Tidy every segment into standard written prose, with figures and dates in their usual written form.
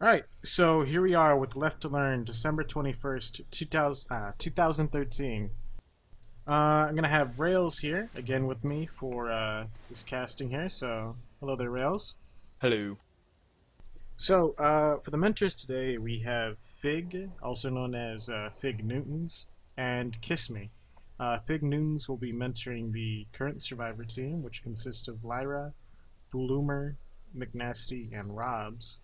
Alright, so here we are with Left to Learn, December 21st, 2013. I'm going to have Rails here, again with me for this casting here, so hello there, Rails. Hello. So, for the mentors today, we have Fig, also known as Fig Newtons, and Kiss Me. Fig Newtons will be mentoring the current Survivor team, which consists of Lyra, Bloomer, McNasty, and Robs.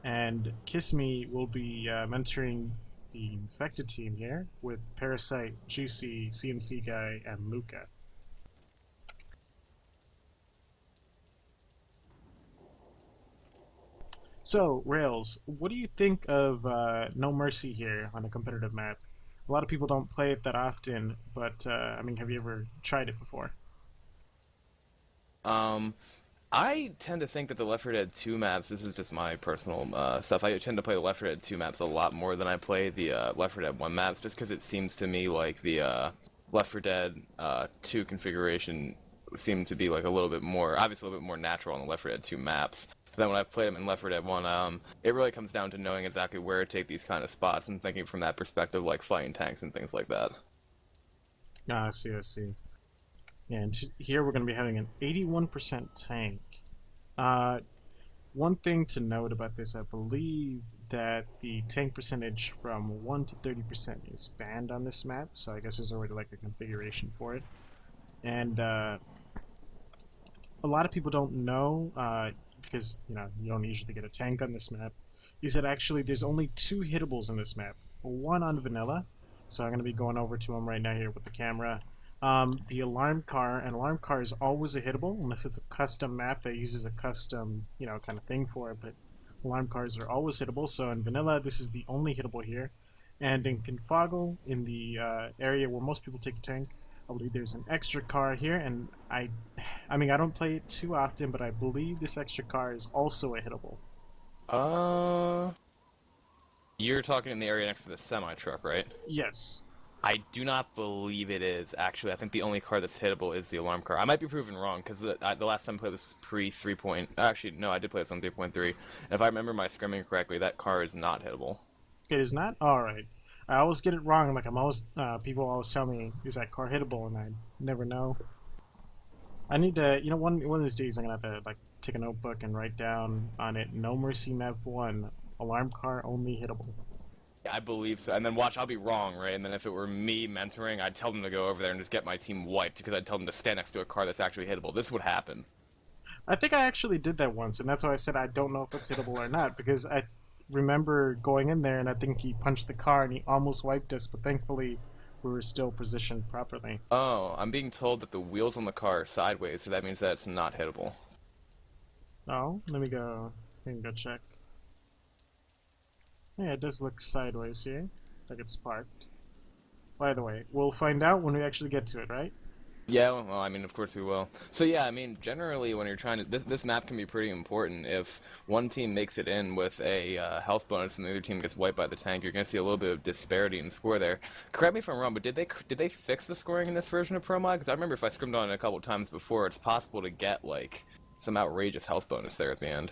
And Kiss Me will be mentoring the infected team here with Parasite, Juicy, CNC Guy, and Luca. So, Rails, what do you think of No Mercy here on a competitive map? A lot of people don't play it that often, but I mean, have you ever tried it before? Um, I tend to think that the Left 4 Dead 2 maps, this is just my personal stuff, I tend to play the Left 4 Dead 2 maps a lot more than I play the Left 4 Dead 1 maps, just because it seems to me like the Left 4 Dead 2 configuration seemed to be like a little bit more, obviously a little bit more natural on the Left 4 Dead 2 maps. But then when I played them in Left 4 Dead 1, it really comes down to knowing exactly where to take these kind of spots and thinking from that perspective, like fighting tanks and things like that. Ah, I see, I see. Yeah, and here we're going to be having an 81% tank. Uh, One thing to note about this, I believe that the tank percentage from 1 to 30% is banned on this map, so I guess there's already like a configuration for it. And a lot of people don't know, because you don't usually get a tank on this map, is that actually there's only two hittables in this map. One on vanilla, so I'm going to be going over to them right now here with the camera. The alarm car, an alarm car is always a hittable unless it's a custom map that uses a custom, kind of thing for it, but alarm cars are always hittable, so in vanilla this is the only hittable here. And in Confoggle, in the area where most people take a tank, I believe there's an extra car here, and I mean, I don't play it too often, but I believe this extra car is also a hittable. Uh, you're talking in the area next to the semi-truck, right? Yes. I do not believe it is, actually. I think the only car that's hittable is the alarm car. I might be proven wrong, because the last time I played this was pre-3 point... Actually, no, I did play this on 3.3. And if I remember my scrimming correctly, that car is not hittable. It is not? Alright. I always get it wrong, like I'm always, people always tell me, is that car hittable, and I never know. I need to, one of these days I'm gonna have to, like, take a notebook and write down on it, No Mercy Map 1, alarm car only hittable. I believe so. And then watch, I'll be wrong, right? And then if it were me mentoring, I'd tell them to go over there and just get my team wiped, because I'd tell them to stand next to a car that's actually hittable. This would happen. I think I actually did that once, and that's why I said I don't know if it's hittable or not, because I remember going in there and I think he punched the car and he almost wiped us, but thankfully we were still positioned properly. Oh, I'm being told that the wheels on the car are sideways, so that means that it's not hittable. Oh, let me go check. Yeah, it does look sideways here, like it's parked. By the way, we'll find out when we actually get to it, right? Yeah, well, I mean, of course we will. So yeah, I mean, generally when you're trying to, this map can be pretty important. If one team makes it in with a health bonus and the other team gets wiped by the tank, you're gonna see a little bit of disparity in score there. Correct me if I'm wrong, but did they fix the scoring in this version of Pro Mod? Because I remember if I scrimmed on it a couple times before, it's possible to get like some outrageous health bonus there at the end.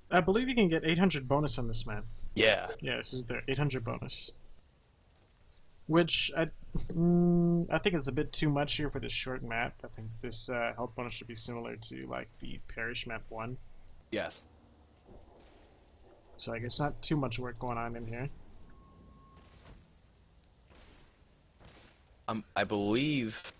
I believe you can get 800 bonus on this map. Yeah. Yeah, this is there, 800 bonus. Which I think is a bit too much here for this short map. I think this health bonus should be similar to like the Parish map 1. Yes. So I guess not too much work going on in here. I believe,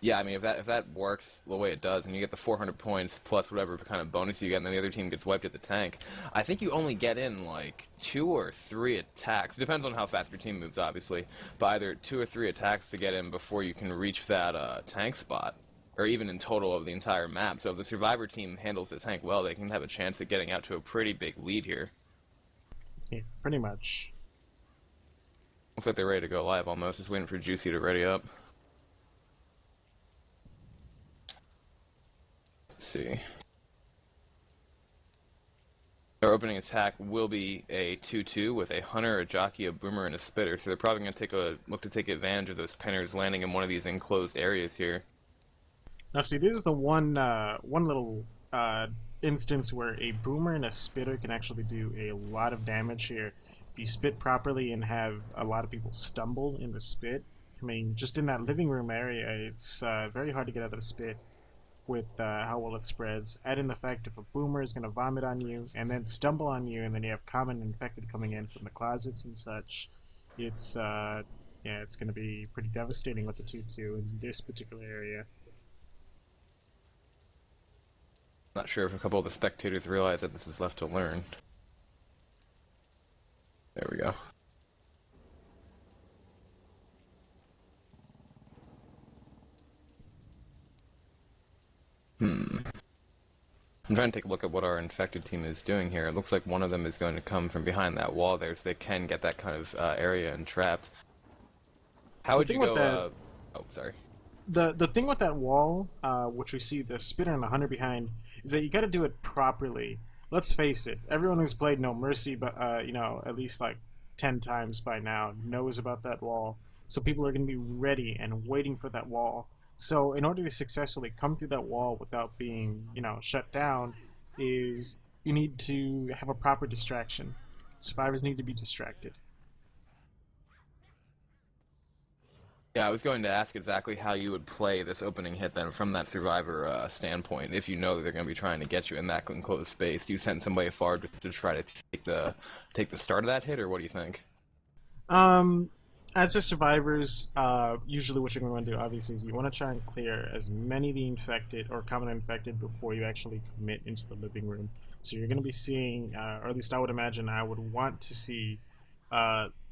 yeah, I mean, if that works the way it does, and you get the 400 points plus whatever kind of bonus you get, and then the other team gets wiped at the tank, I think you only get in, like, 2 or 3 attacks. Depends on how fast your team moves, obviously, but either 2 or 3 attacks to get in before you can reach that tank spot, or even in total of the entire map. So if the Survivor team handles the tank well, they can have a chance at getting out to a pretty big lead here. Yeah, pretty much. Looks like they're ready to go live almost, just waiting for Juicy to ready up. Let's see. Their opening attack will be a 2-2 with a hunter, a jockey, a boomer, and a spitter. So they're probably going to look to take advantage of those pinners landing in one of these enclosed areas here. Now see, this is the one little instance where a boomer and a spitter can actually do a lot of damage here. If you spit properly and have a lot of people stumble in the spit, I mean, just in that living room area, it's very hard to get out of the spit with how well it spreads. Add in the fact if a boomer is going to vomit on you and then stumble on you, and then you have common infected coming in from the closets and such, it's yeah, it's going to be pretty devastating with the 2-2 in this particular area. Not sure if a couple of the spectators realize that this is left to learn. There we go. I'm trying to take a look at what our infected team is doing here. It looks like one of them is going to come from behind that wall there, so they can get that kind of area entrapped. How would you go? Oh, sorry. The thing with that wall, which we see the spitter and the hunter behind, is that you got to do it properly. Let's face it, everyone who's played No Mercy, but you know, at least like 10 times by now, knows about that wall. So people are going to be ready and waiting for that wall. So in order to successfully come through that wall without being, you know, shut down, is you need to have a proper distraction. Survivors need to be distracted. Yeah, I was going to ask exactly how you would play this opening hit then from that survivor standpoint. If you know that they're going to be trying to get you in that enclosed space, do you send somebody far just to try to take the start of that hit, or what do you think? As the survivors, usually what you're going to do, obviously, is you want to try and clear as many of the infected or common infected before you actually commit into the living room. So you're going to be seeing, or at least I would imagine I would want to see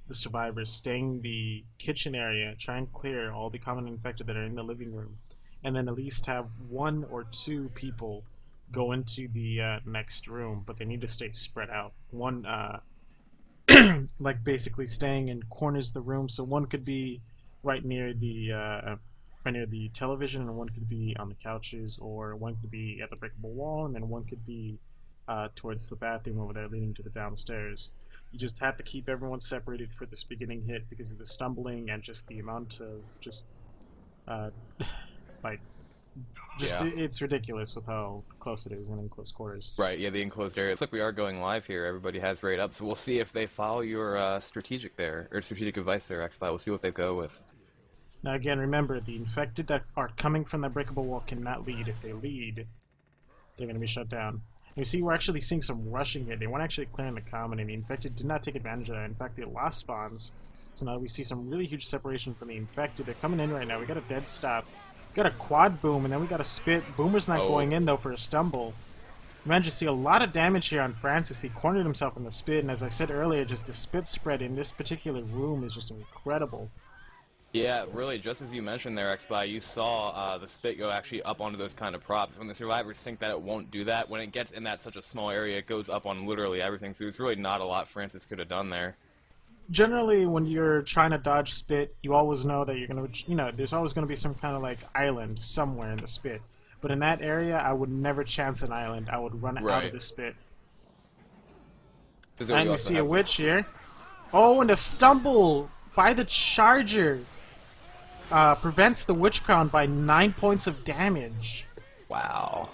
the survivors staying in the kitchen area, try and clear all the common infected that are in the living room, and then at least have 1 or 2 people go into the next room, but they need to stay spread out. One, like basically staying in corners of the room, so one could be right near the television, and one could be on the couches, or one could be at the breakable wall, and then one could be towards the bathroom over there leading to the downstairs. You just have to keep everyone separated for this beginning hit because of the stumbling and just the amount of just like just Yeah. it's ridiculous with how close it is and in close quarters. Right, yeah, the enclosed area. Looks like we are going live here. Everybody has raid up, so we'll see if they follow your strategic advice there, Xfly. We'll see what they go with. Now again, remember, the infected that are coming from that breakable wall cannot lead. If they lead, they're going to be shut down. You see, we're actually seeing some rushing here. They weren't actually clearing the common, and the infected did not take advantage of that. In fact, they lost spawns. So now we see some really huge separation from the infected. They're coming in right now. We got a dead stop. We got a quad boom, and then we got a spit. Boomer's not going in, though, for a stumble. You managed to see a lot of damage here on Francis. He cornered himself in the spit, and as I said earlier, just the spit spread in this particular room is just incredible. Yeah, really, just as you mentioned there, Xfly, you saw the spit go actually up onto those kind of props. When the survivors think that it won't do that, when it gets in that such a small area, it goes up on literally everything, so there's really not a lot Francis could have done there. Generally, when you're trying to dodge spit, you always know that you're going to, you know, there's always going to be some kind of, like, island somewhere in the spit. But in that area, I would never chance an island. I would run out of the spit. And you see a witch here. Oh, and a stumble by the charger prevents the witch crown by 9 points of damage. Wow.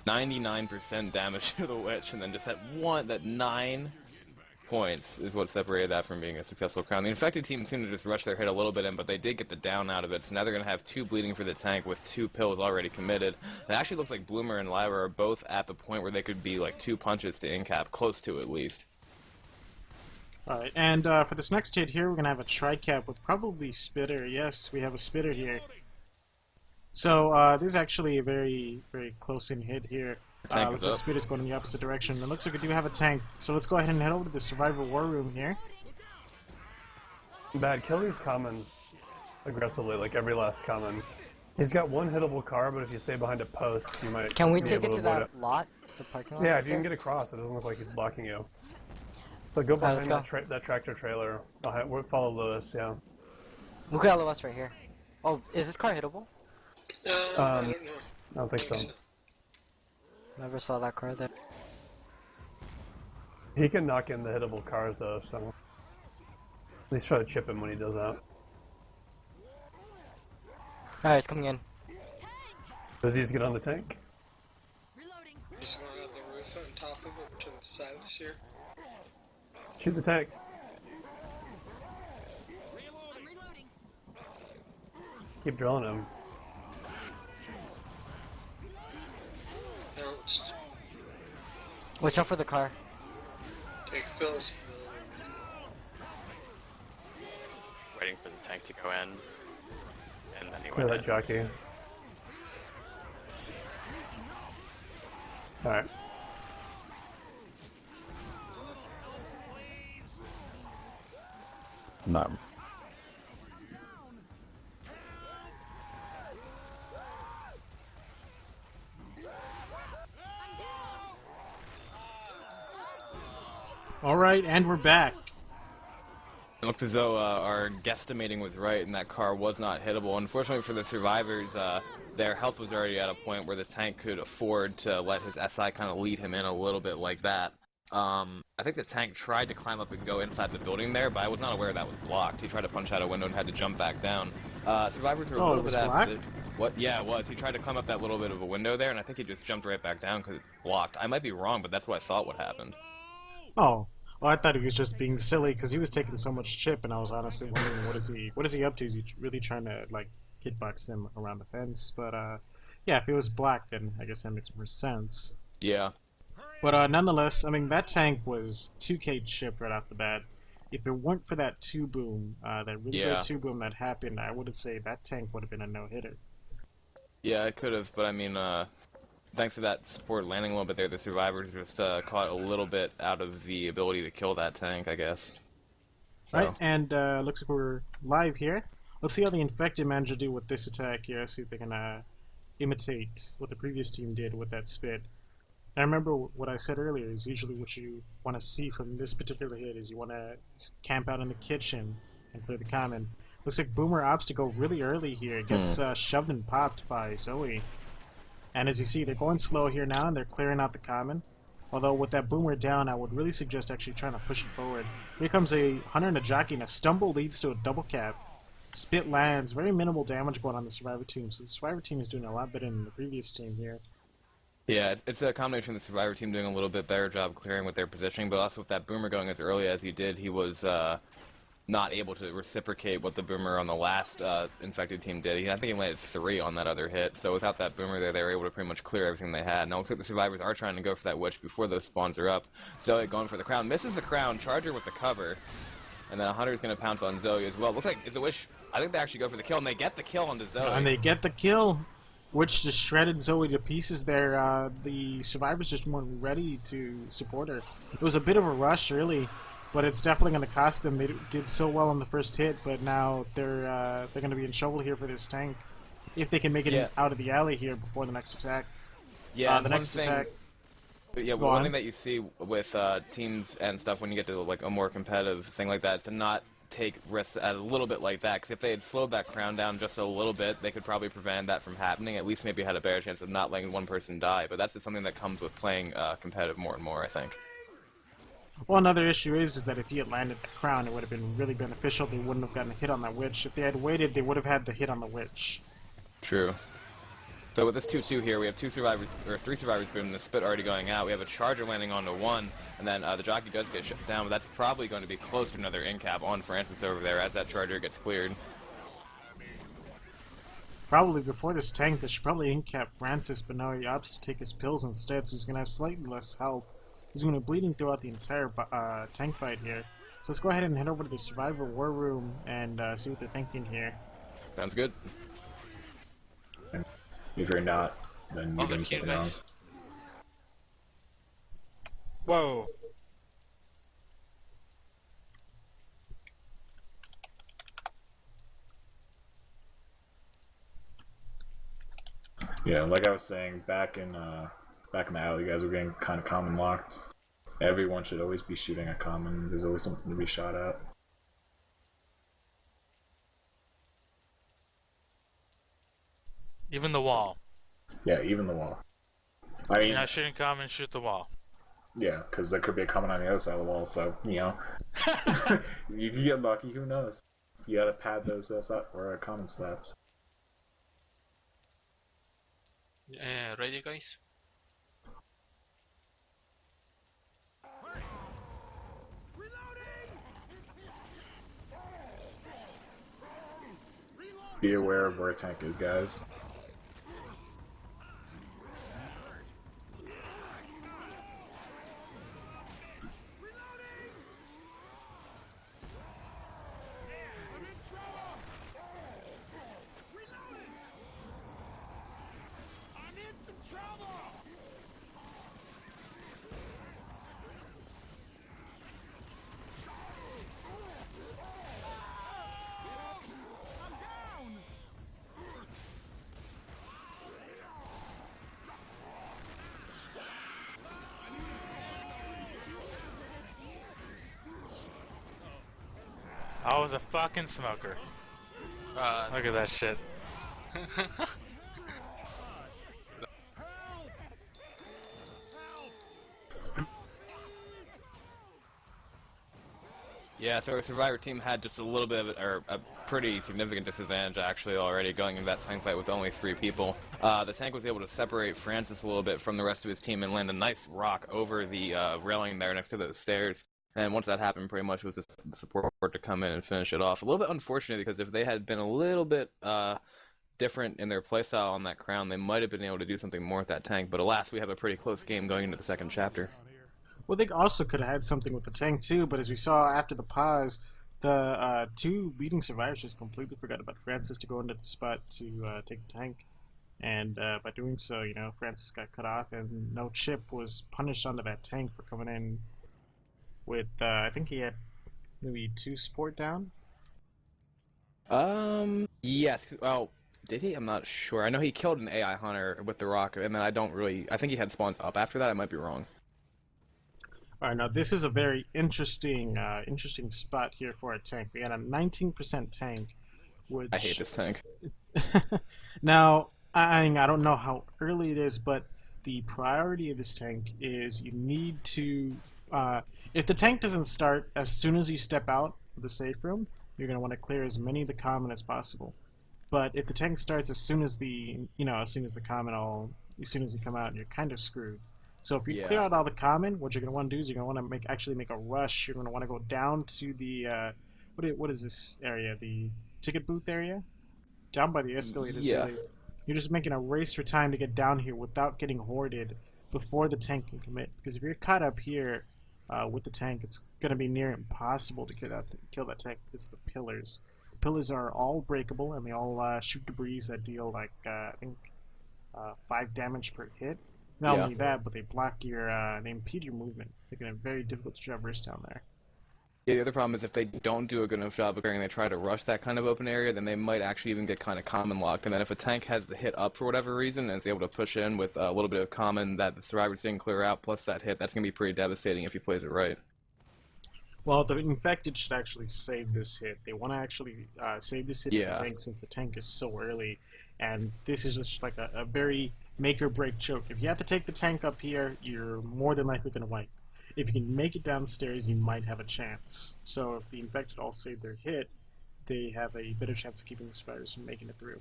99% damage to the witch, and then just that 9 points is what separated that from being a successful crown. The infected team seemed to just rush their hit a little bit in, but they did get the down out of it, so now they're going to have 2 bleeding for the tank with 2 pills already committed. It actually looks like Bloomer and Lyra are both at the point where they could be like 2 punches to incap, close to at least. Alright, and for this next hit here, we're going to have a tri-cap with probably Spitter. Yes, we have a Spitter here. So this is actually a very, very close-in hit here. Looks like Spitter's going in the opposite direction. It looks like we do have a tank. So let's go ahead and head over to the Survivor War Room here. Bad, kill these commons aggressively, like every last common. He's got 1 hittable car, but if you stay behind a post, you might Can we be take able it to avoid that lot? The parking lot? Yeah, if you can get across, it doesn't look like he's blocking you. So go behind let's go. that tractor trailer. We'll follow Lewis, yeah. Look at Lewis right here. Oh, is this car hittable? I don't know. I don't think so. Never saw that car there. He can knock in the hittable cars though, so at least try to chip him when he does that. Alright, it's coming in. Does he get on the tank? here. Shoot the tank. I'm reloading. Keep drilling him. Don't Watch out for the car. take pills. Waiting for the tank to go in, and then he Clear went that in. jockey. Alright. Not. All right, and we're back. It looks as though our guesstimating was right, and that car was not hittable. Unfortunately for the survivors, their health was already at a point where the tank could afford to let his SI kind of lead him in a little bit like that. I think the tank tried to climb up and go inside the building there, but I was not aware that was blocked. He tried to punch out a window and had to jump back down. Survivors were a Oh, little it was bit blocked? What? Yeah, it was. He tried to climb up that little bit of a window there, and I think he just jumped right back down because it's blocked. I might be wrong, but that's what I thought would happen. Oh, well, I thought he was just being silly because he was taking so much chip, and I was honestly wondering what is he up to? Is he really trying to like hitbox him around the fence? But yeah, if it was black, then I guess that makes more sense. Yeah. But nonetheless, I mean that tank was 2K chip right off the bat. If it weren't for that two boom, that really Yeah. good two boom that happened, I would say that tank would have been a no hitter. Yeah, it could have, but I mean, thanks to that support landing a little bit there, the survivors just caught a little bit out of the ability to kill that tank, I guess. So. Right, and looks like we're live here. Let's see how the infected managed to do with this attack here. See if they can imitate what the previous team did with that spit. And remember what I said earlier is usually what you want to see from this particular hit is you want to camp out in the kitchen and clear the common. Looks like Boomer opts to go really early here. Gets shoved and popped by Zoe. And as you see, they're going slow here now, and they're clearing out the common. Although with that Boomer down, I would really suggest actually trying to push it forward. Here comes a hunter and a jockey, and a stumble leads to a double cap. Spit lands, very minimal damage going on the Survivor team, so the Survivor team is doing a lot better than the previous team here. Yeah, it's a combination of the Survivor team doing a little bit better job clearing with their positioning, but also with that Boomer going as early as he did, he was not able to reciprocate what the Boomer on the last infected team did. I think he landed 3 on that other hit, so without that Boomer there, they were able to pretty much clear everything they had. Now it looks like the Survivors are trying to go for that Witch before those spawns are up. Zoe going for the crown, misses the crown, Charger with the cover, and then Hunter's going to pounce on Zoe as well. Looks like it's a Witch. I think they actually go for the kill, and they get the kill onto Zoe. And they get the kill, which just shredded Zoe to pieces there. The Survivors just weren't ready to support her. It was a bit of a rush early, but it's definitely going to cost them. They did so well on the first hit, but now they're going to be in trouble here for this tank if they can make it out of the alley here before the next attack. Yeah, the next attack. Yeah, Go one on. thing that you see with teams and stuff when you get to like a more competitive thing like that is to not take risks at a little bit like that, because if they had slowed that crown down just a little bit, they could probably prevent that from happening. At least maybe had a better chance of not letting one person die. But that's just something that comes with playing competitive more and more, I think. Well, another issue is that if he had landed the crown, it would have been really beneficial. They wouldn't have gotten a hit on that witch. If they had waited, they would have had the hit on the witch. True. So with this 2-2 here, we have 3 survivors boom, the spit already going out. We have a charger landing onto 1, and then the jockey does get shut down, but that's probably going to be close to another in-cap on Francis over there as that charger gets cleared. Probably before this tank, they should probably in-cap Francis, but now he opts to take his pills instead, so he's going to have slightly less health. He's going to be bleeding throughout the entire tank fight here. So let's go ahead and head over to the Survivor War Room and see what they're thinking here. Sounds good. If you're not, then you're doing something wrong. Whoa. Yeah, like I was saying, back in the alley, you guys were getting kind of common locked. Everyone should always be shooting at common. There's always something to be shot at. Even the wall. Yeah, even the wall. I If mean, you're not shooting common, shoot the wall. yeah, because there could be a common on the other side of the wall, so, you know. You can get lucky, who knows? You gotta pad those common stats. Ready, guys? be aware of where a tank is, guys. I was a fucking smoker. Look at that shit. Yeah, so our Survivor team had just a little bit of, or a pretty significant disadvantage actually already going into that tank fight with only 3 people. The tank was able to separate Francis a little bit from the rest of his team and land a nice rock over the railing there next to those stairs. And once that happened, pretty much was just the support to come in and finish it off. A little bit unfortunate because if they had been a little bit different in their playstyle on that crown, they might have been able to do something more with that tank. But alas, we have a pretty close game going into the second chapter. Well, they also could have had something with the tank too, but as we saw after the pause, the 2 leading survivors just completely forgot about Francis to go into the spot to take the tank. And by doing so, you know, Francis got cut off, and no Chip was punished onto that tank for coming in with, I think he had maybe 2 support down? Yes. Well, did he? I'm not sure. I know he killed an AI hunter with the rock, and then I think he had spawns up after that. I might be wrong. Alright, now this is a very interesting interesting spot here for a tank. We got a 19% tank, which... I hate this tank. Now, I don't know how early it is, but the priority of this tank is you need to... if the tank doesn't start as soon as you step out of the safe room, you're going to want to clear as many of the common as possible. But if the tank starts as soon as the, as soon as the common as soon as you come out, you're kind of screwed. So if you clear out all the common, what you're going to want to do is you're going to want to actually make a rush. You're going to want to go down to the, what is this area? The ticket booth area? Down by the escalators. Yeah. Really. You're just making a race for time to get down here without getting hoarded before the tank can commit. Because if you're caught up here with the tank, it's going to be near impossible to kill that tank because of the pillars. The pillars are all breakable, and they all shoot debris that deal like, I think, 5 damage per hit. Not only that, but they block your, they impede your movement, making it very difficult to traverse down there. Yeah, the other problem is if they don't do a good enough job of clearing, they try to rush that kind of open area, then they might actually even get kind of common locked. And then if a tank has the hit up for whatever reason and is able to push in with a little bit of common that the survivors didn't clear out plus that hit, that's going to be pretty devastating if he plays it right. Well, the infected should actually save this hit. They want to actually save this hit for the tank since the tank is so early. And this is just like a very make-or-break choke. If you have to take the tank up here, you're more than likely going to wipe. If you can make it downstairs, you might have a chance. So if the infected all save their hit, they have a better chance of keeping the survivors from making it through.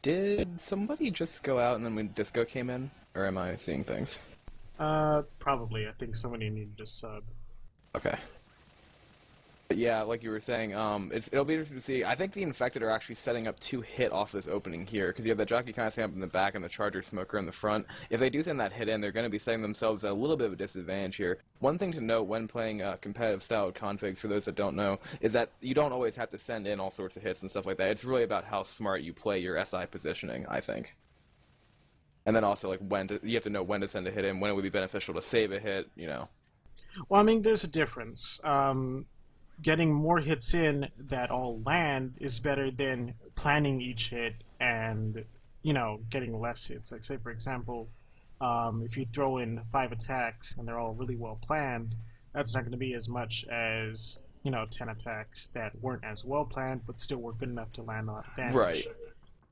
Did somebody just go out and then when Disco came in? Or am I seeing things? Probably. I think somebody needed a sub. Okay. But yeah, like you were saying, it'll be interesting to see. I think the infected are actually setting up to hit off this opening here, because you have the jockey kind of setting up in the back and the charger smoker in the front. If they do send that hit in, they're going to be setting themselves at a little bit of a disadvantage here. One thing to note when playing competitive style configs, for those that don't know, is that you don't always have to send in all sorts of hits and stuff like that. It's really about how smart you play your SI positioning, I think. And then also, like, you have to know when to send a hit in, when it would be beneficial to save a hit, Well, I mean, there's a difference. Getting more hits in that all land is better than planning each hit and, getting less hits. Like, say, for example, if you throw in 5 attacks and they're all really well planned, that's not going to be as much as, 10 attacks that weren't as well planned but still were good enough to land a lot of damage. Right.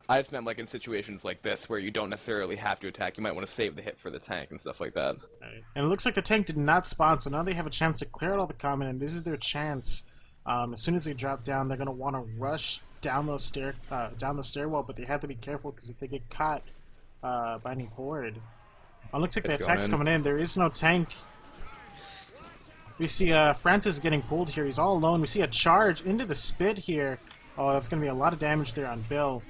I just meant, like, in situations like this where you don't necessarily have to attack, you might want to save the hit for the tank and stuff like that. Right. And it looks like the tank did not spawn, so now they have a chance to clear out all the common, and this is their chance. As soon as they drop down, they're going to want to rush down the stairwell, but they have to be careful, because if they get caught by any horde... Oh, it looks like the attack's coming in. There is no tank. We see Francis getting pulled here. He's all alone. We see a charge into the spit here. Oh, that's going to be a lot of damage there on Bill.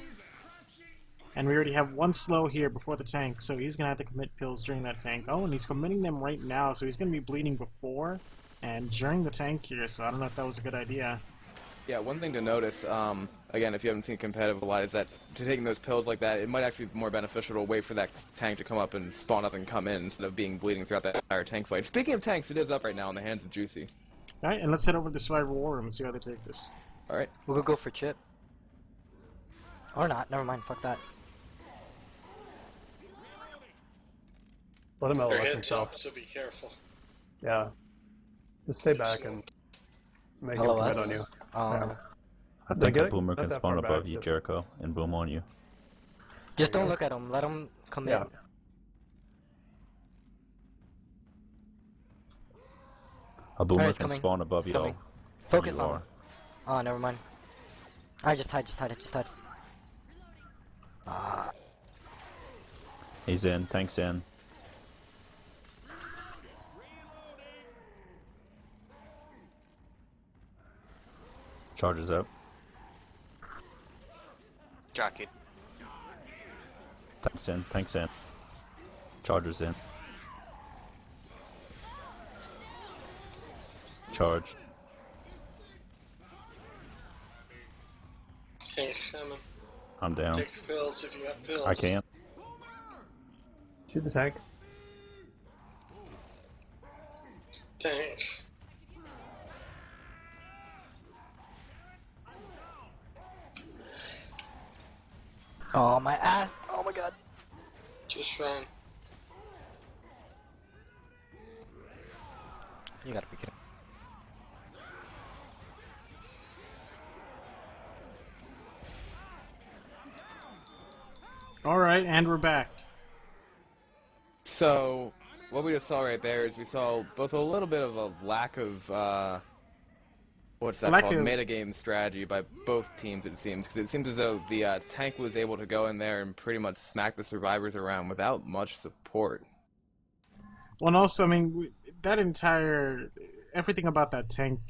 And we already have one slow here before the tank, so he's going to have to commit pills during that tank. Oh, and he's committing them right now, so he's going to be bleeding before and during the tank here, so I don't know if that was a good idea. Yeah, one thing to notice, again, if you haven't seen competitive a lot, is that to taking those pills like that, it might actually be more beneficial to wait for that tank to come up and spawn up and come in instead of being bleeding throughout that entire tank fight. Speaking of tanks, it is up right now in the hands of Juicy. Alright, and let's head over to the Survivor War Room and see how they take this. Alright. We'll go for Chip. Or not, never mind, fuck that. Let him They're LOS hit himself. tough, so be careful. Yeah. Just stay back and make him commit on you. Yeah. I They think get a it- boomer not can that spawn far back, above you, just- Jericho, and boom on you. Just don't look at him, let him come Yeah. in. A boomer Alright, it's can coming. spawn above It's you, coming. though. Focus You on are. him. Oh, never mind. Alright, just hide. He's in, tank's in. Charges up. Jockey. Tank's in. Chargers in. Charge. Tank salmon. I'm down. Take pills if you got pills. I can't. Shoot the tank. Tank. Oh, my ass! Oh my god. Just run. You gotta be kidding. Alright, and we're back. So, what we just saw right there is we saw both a little bit of a lack of, what's that Lack called? of- Metagame strategy by both teams, it seems. Because it seems as though the tank was able to go in there and pretty much smack the survivors around without much support. Well, and also, I mean, that entire... everything about that tank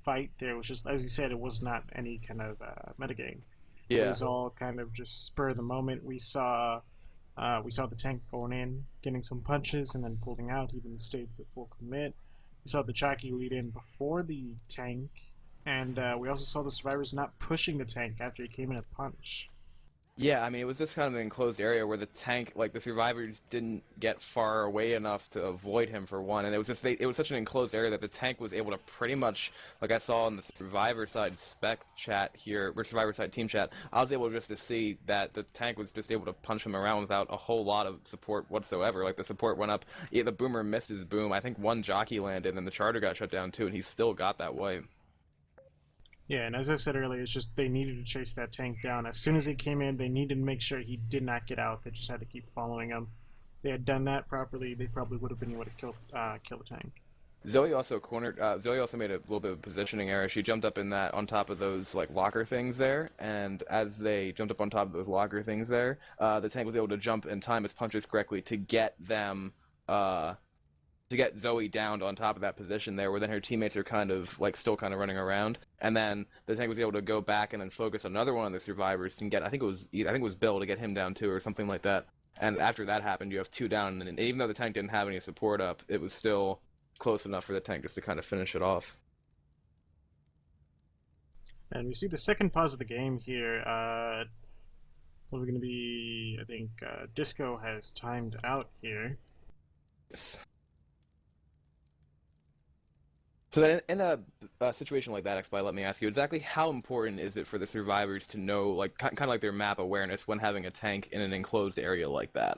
fight there was just, as you said, it was not any kind of metagame. It Yeah. was all kind of just spur of the moment. We saw the tank going in, getting some punches, and then pulling out. He didn't stay the full commit. We saw the jockey lead in before the tank, and we also saw the survivors not pushing the tank after he came in a punch. Yeah, I mean, it was just kind of an enclosed area where the tank, like, the survivors didn't get far away enough to avoid him, for one, and it was just, it was such an enclosed area that the tank was able to pretty much, like I saw in the survivor side spec chat here, or survivor side team chat, I was able just to see that the tank was just able to punch him around without a whole lot of support whatsoever. Like, the support went up, yeah, the boomer missed his boom, I think one jockey landed, and then the charter got shut down too, and he still got that wipe. Yeah, and as I said earlier, it's just they needed to chase that tank down. As soon as he came in, they needed to make sure he did not get out. They just had to keep following him. If they had done that properly, they probably would have been able to kill the tank. Zoe also Zoe also made a little bit of positioning error. She jumped up in that on top of those like locker things there, and as they jumped up on top of those locker things there, the tank was able to jump and time his punches correctly to get them to get Zoe down on top of that position there, where then her teammates are kind of like still kind of running around, and then the tank was able to go back and then focus on another one of the survivors and get I think it was Bill to get him down too or something like that. And after that happened, you have two down, and even though the tank didn't have any support up, it was still close enough for the tank just to kind of finish it off. And we see the second pause of the game here. What are we going to be? I think Disco has timed out here. Yes. So then in a situation like that, XY, let me ask you, exactly how important is it for the survivors to know, like, kind of like their map awareness when having a tank in an enclosed area like that?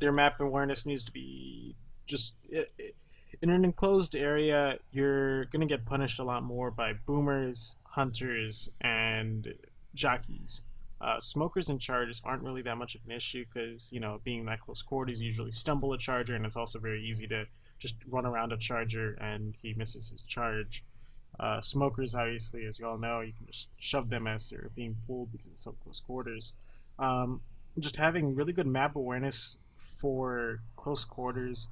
Their map awareness needs to be just... in an enclosed area, you're going to get punished a lot more by boomers, hunters, and jockeys. Smokers and chargers aren't really that much of an issue because, you know, being that close quarters, you usually stumble a charger, and it's also very easy to just run around a charger and he misses his charge. Smokers, obviously, as you all know, you can just shove them as they're being pulled because it's so close quarters. Just having really good map awareness for close quarters,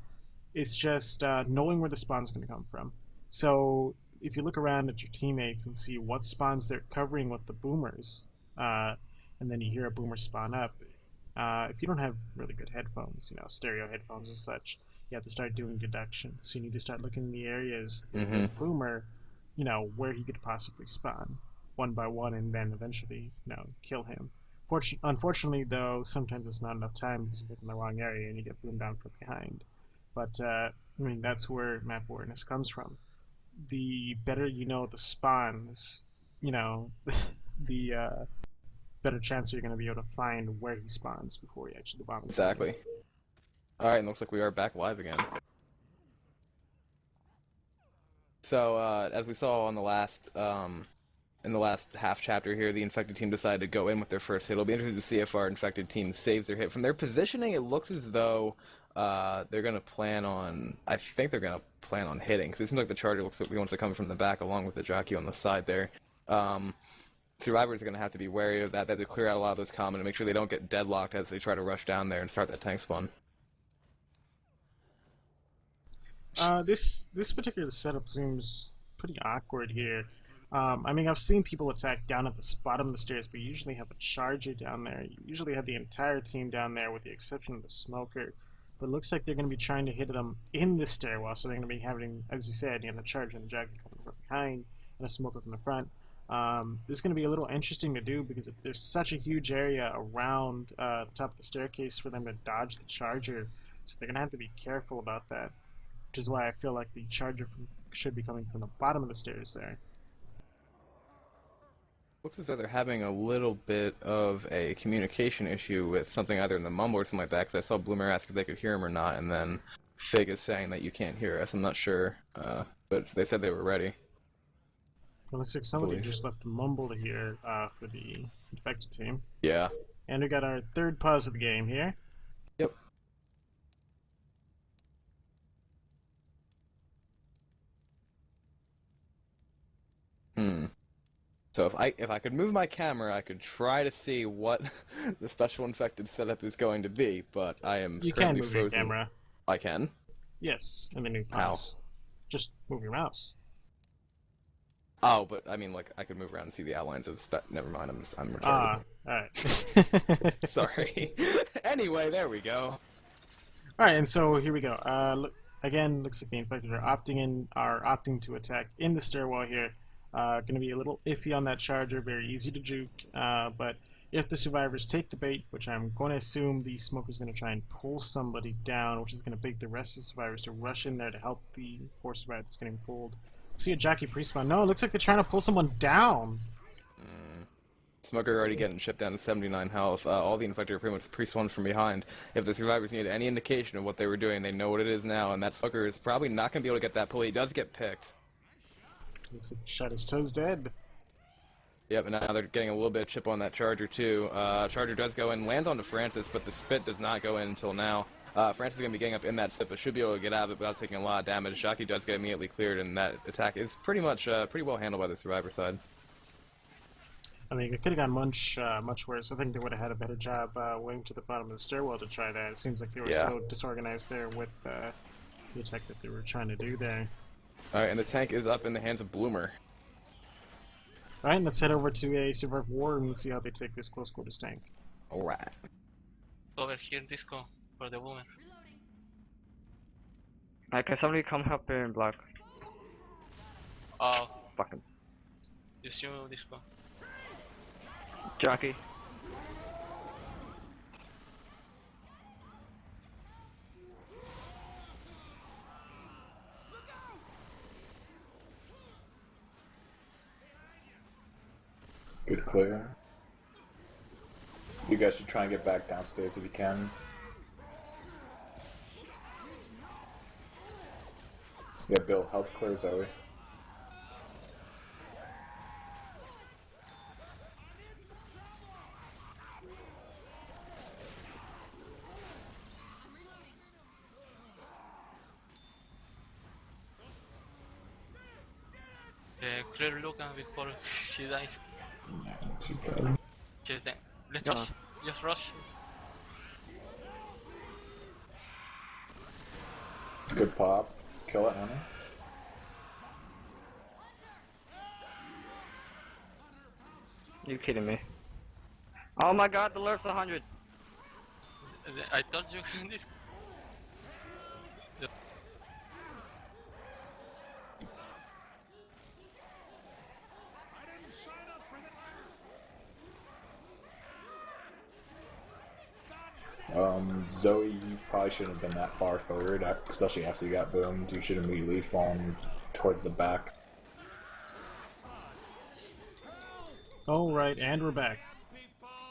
it's just knowing where the spawn's going to come from. So if you look around at your teammates and see what spawns they're covering with the boomers, and then you hear a boomer spawn up, if you don't have really good headphones, stereo headphones and such, you have to start doing deduction. So you need to start looking in the areas that the boomer, where he could possibly spawn, one by one, and then eventually, kill him. Unfortunately, though, sometimes it's not enough time because you get in the wrong area and you get boomed down from behind. But, that's where map awareness comes from. The better you know the spawns, the better chance you're going to be able to find where he spawns before he actually bombs. Exactly. Alright, and looks like we are back live again. So, as we saw on the last, in the last half chapter here, the infected team decided to go in with their first hit. It'll be interesting to see if our infected team saves their hit. From their positioning, it looks as though they're going to plan on... I think they're going to plan on hitting, because it seems like the Charger looks like he wants to come from the back along with the jockey on the side there. Survivors are going to have to be wary of that. They have to clear out a lot of those common and make sure they don't get deadlocked as they try to rush down there and start that tank spawn. This particular setup seems pretty awkward here. I've seen people attack down at the bottom of the stairs, but you usually have a charger down there. You usually have the entire team down there with the exception of the smoker. But it looks like they're going to be trying to hit them in the stairwell, so they're going to be having, as you said, the charger and the jockey coming from behind and a smoker from the front. This is going to be a little interesting to do because there's such a huge area around the top of the staircase for them to dodge the charger, so they're going to have to be careful about that. Which is why I feel like the charger should be coming from the bottom of the stairs there. Looks as though they're having a little bit of a communication issue with something either in the mumble or something like that, because I saw Bloomer ask if they could hear him or not, and then Fig is saying that you can't hear us. I'm not sure, but they said they were ready. Well, looks like somebody just left a mumble here for the infected team. Yeah. And we got our third pause of the game here. Yep. So if I could move my camera, I could try to see what the special infected setup is going to be, but I am You currently can move frozen. your camera. I can? Yes, in the new pause. Just move your mouse. Oh, but I mean, like, I could move around and see the outlines of the Never mind, I'm retarded. Alright. Sorry. Anyway, there we go. Alright, and so here we go. Again, looks like the infected are opting to attack in the stairwell here. Going to be a little iffy on that charger, very easy to juke, but if the survivors take the bait, which I'm going to assume the smoker's going to try and pull somebody down, which is going to beg the rest of the survivors to rush in there to help the poor survivor that's getting pulled. See a jockey pre-spawn. No, it looks like they're trying to pull someone down. Smoker already getting shipped down to 79 health. All the infected are pretty much pre-spawned from behind. If the survivors needed any indication of what they were doing, they know what it is now, and that Smoker is probably not going to be able to get that pull. He does get picked. Looks like shot his toes dead. Yep, and now they're getting a little bit of chip on that Charger, too. Charger does go in, lands onto Francis, but the spit does not go in until now. Francis is going to be getting up in that spit, but should be able to get out of it without taking a lot of damage. Jockey does get immediately cleared, and that attack is pretty much pretty well handled by the survivor side. I mean, it could have gone much worse. I think they would have had a better job waiting to the bottom of the stairwell to try that. It seems like they were so disorganized there with the attack that they were trying to do there. Alright, and the tank is up in the hands of Bloomer. Alright, let's head over to a Survivor War and see how they take this close quarters tank. Alright. Over here, Disco, for the woman. Can somebody come help here in black? Oh, Fucking just you, Disco. jockey. Good clear. You guys should try and get back downstairs if you can. Yeah, Bill, help clear Zoe. Clear Luca before she dies. She's dead. She's dead. Let's rush. Just rush. Good pop. Kill it, Anna. You kidding me? Oh my god, the alert's 100. I told you this. Zoe, you probably shouldn't have been that far forward, especially after you got boomed. You should have immediately fallen towards the back. Oh, right, and we're back.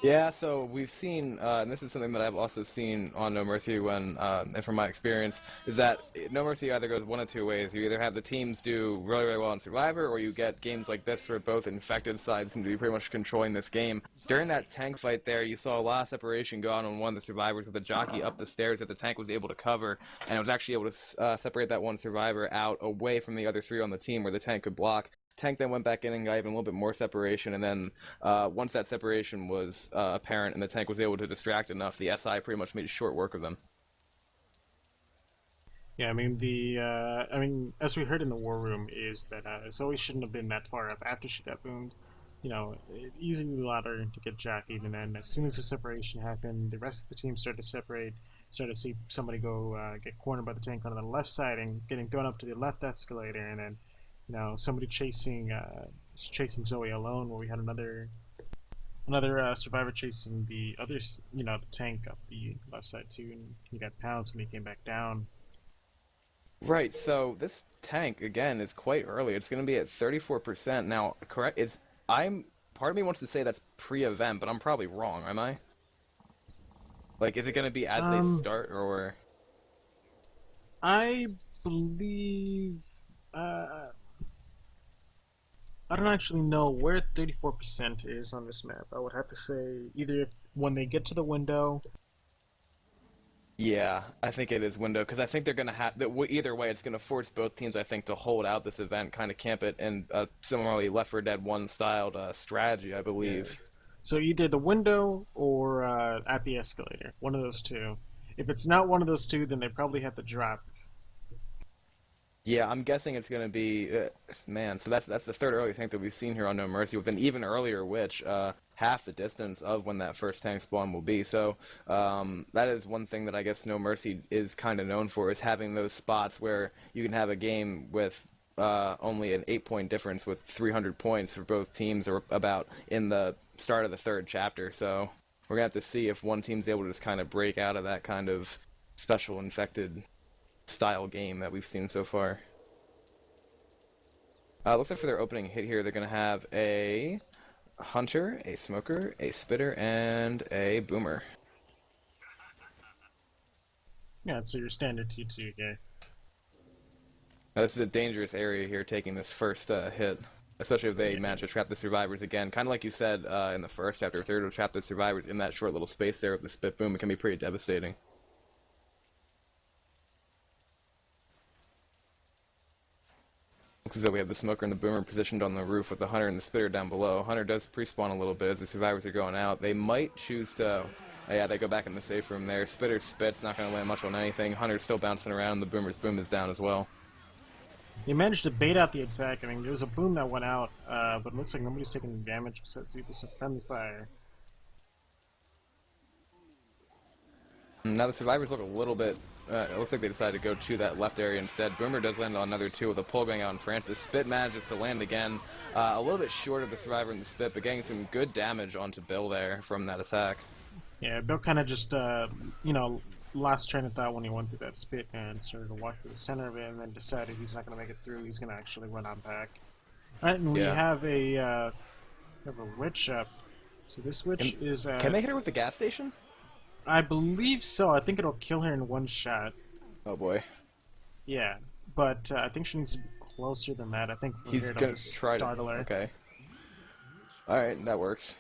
Yeah, so we've seen, and this is something that I've also seen on No Mercy when, and from my experience, is that No Mercy either goes one of two ways. You either have the teams do really, really well in Survivor, or you get games like this where both infected sides seem to be pretty much controlling this game. During that tank fight there, you saw a lot of separation go on one of the survivors with the jockey up the stairs that the tank was able to cover, and it was actually able to separate that one survivor out away from the other three on the team where the tank could block. Tank then went back in and got even a little bit more separation, and then once that separation was apparent and the tank was able to distract enough, the SI pretty much made short work of them. Yeah, I mean, as we heard in the war room, is that Zoe shouldn't have been that far up after she got boomed. You know, it easily allowed her to get jockeyed, and then as soon as the separation happened, the rest of the team started to separate, started to see somebody go get cornered by the tank on the left side and getting thrown up to the left escalator, and then somebody chasing Zoe alone, where we had another survivor chasing the other, the tank up the left side too, and he got pounced when he came back down. Right, so this tank, again, is quite early. It's going to be at 34%. Now, correct, part of me wants to say that's pre-event, but I'm probably wrong, am I? Like, is it going to be as they start, or? I believe, I don't actually know where 34% is on this map. I would have to say either when they get to the window. Yeah, I think it is window, because I think they're going to have, either way, it's going to force both teams, I think, to hold out this event, kind of camp it, and similarly Left 4 Dead 1-styled strategy, I believe. Yeah. So either the window or at the escalator, one of those two. If it's not one of those two, then they probably have to drop. Yeah, I'm guessing it's going to be, man, so that's the third early tank that we've seen here on No Mercy, with an even earlier witch, half the distance of when that first tank spawn will be. So that is one thing that I guess No Mercy is kind of known for, is having those spots where you can have a game with only an 8-point difference with 300 points for both teams, or about in the start of the third chapter. So we're going to have to see if one team's able to just kind of break out of that kind of special infected style game that we've seen so far. Looks like for their opening hit here, they're going to have a hunter, a smoker, a spitter, and a boomer. Yeah, so your standard T2 guy. Now, this is a dangerous area here, taking this first hit, especially if they manage to trap the survivors again. Kind of like you said in the first chapter, if they're able to trap the survivors in that short little space there with the spit boom, it can be pretty devastating. Looks as though we have the smoker and the boomer positioned on the roof with the hunter and the spitter down below. Hunter does pre-spawn a little bit as the survivors are going out. They might choose to... yeah, they go back in the safe room there. Spitter spit's not going to land much on anything. Hunter's still bouncing around. The boomer's boom is down as well. You managed to bait out the attack. I mean, there was a boom that went out, but it looks like nobody's taking any damage besides either some friendly fire. Now the survivors look a little bit... it looks like they decided to go to that left area instead. Boomer does land on another two with a pull going out in France. The spit manages to land again. A little bit short of the survivor in the spit, but getting some good damage onto Bill there from that attack. Yeah, Bill kind of just, lost train of thought when he went through that spit and started to walk to the center of it, and then decided he's not going to make it through. He's going to actually run on back. Alright, and we have a witch up. So this witch is... can they hit her with the gas station? I believe so. I think it'll kill her in one shot. Oh boy. Yeah, but I think she needs to be closer than that. I think he's going to try to startle her. Okay. Alright, that works.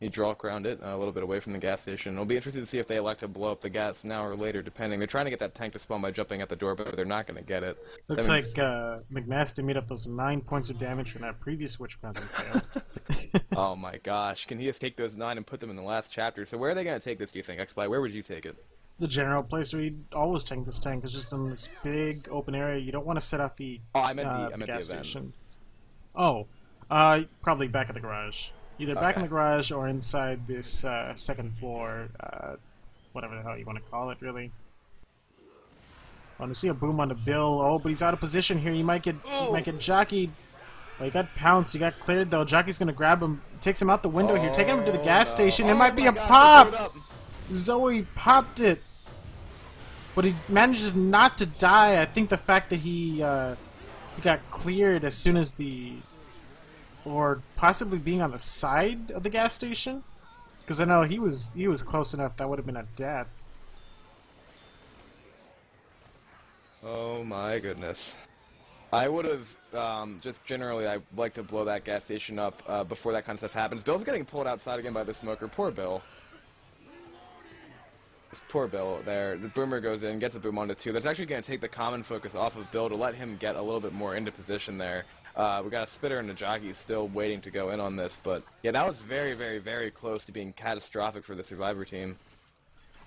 You draw around it, a little bit away from the gas station. It'll be interesting to see if they elect to blow up the gas now or later, depending. They're trying to get that tank to spawn by jumping at the door, but they're not going to get it. Looks like McNasty made up those 9 points of damage from that previous witchcraft and failed. Oh my gosh. Can he just take those 9 and put them in the last chapter? So where are they going to take this, do you think, X-Fly? Where would you take it? The general place where you'd always take this tank is just in this big open area. You don't want to set off the, I meant the gas event. station. Oh, probably back at the garage. Either back in Okay. the garage or inside this second floor, whatever the hell you want to call it, really. Oh, and we see a boom on the Bill. Oh, but he's out of position here. He might get jockeyed. Oh, he got pounced. He got cleared though. Jockey's gonna grab him. Takes him out the window here. Taking him to the gas station. It might be a pop. Zoe popped it, but he manages not to die. I think the fact that he got cleared as soon as or possibly being on the side of the gas station, because I know he was close enough. That would have been a death. Oh my goodness. I would have, just generally, I like to blow that gas station up before that kind of stuff happens. Bill's getting pulled outside again by the smoker. Poor Bill. This poor Bill there. The boomer goes in, gets a boom onto 2. That's actually going to take the common focus off of Bill to let him get a little bit more into position there. We got a spitter and a jockey still waiting to go in on this, but yeah, that was very, very, very close to being catastrophic for the Survivor team.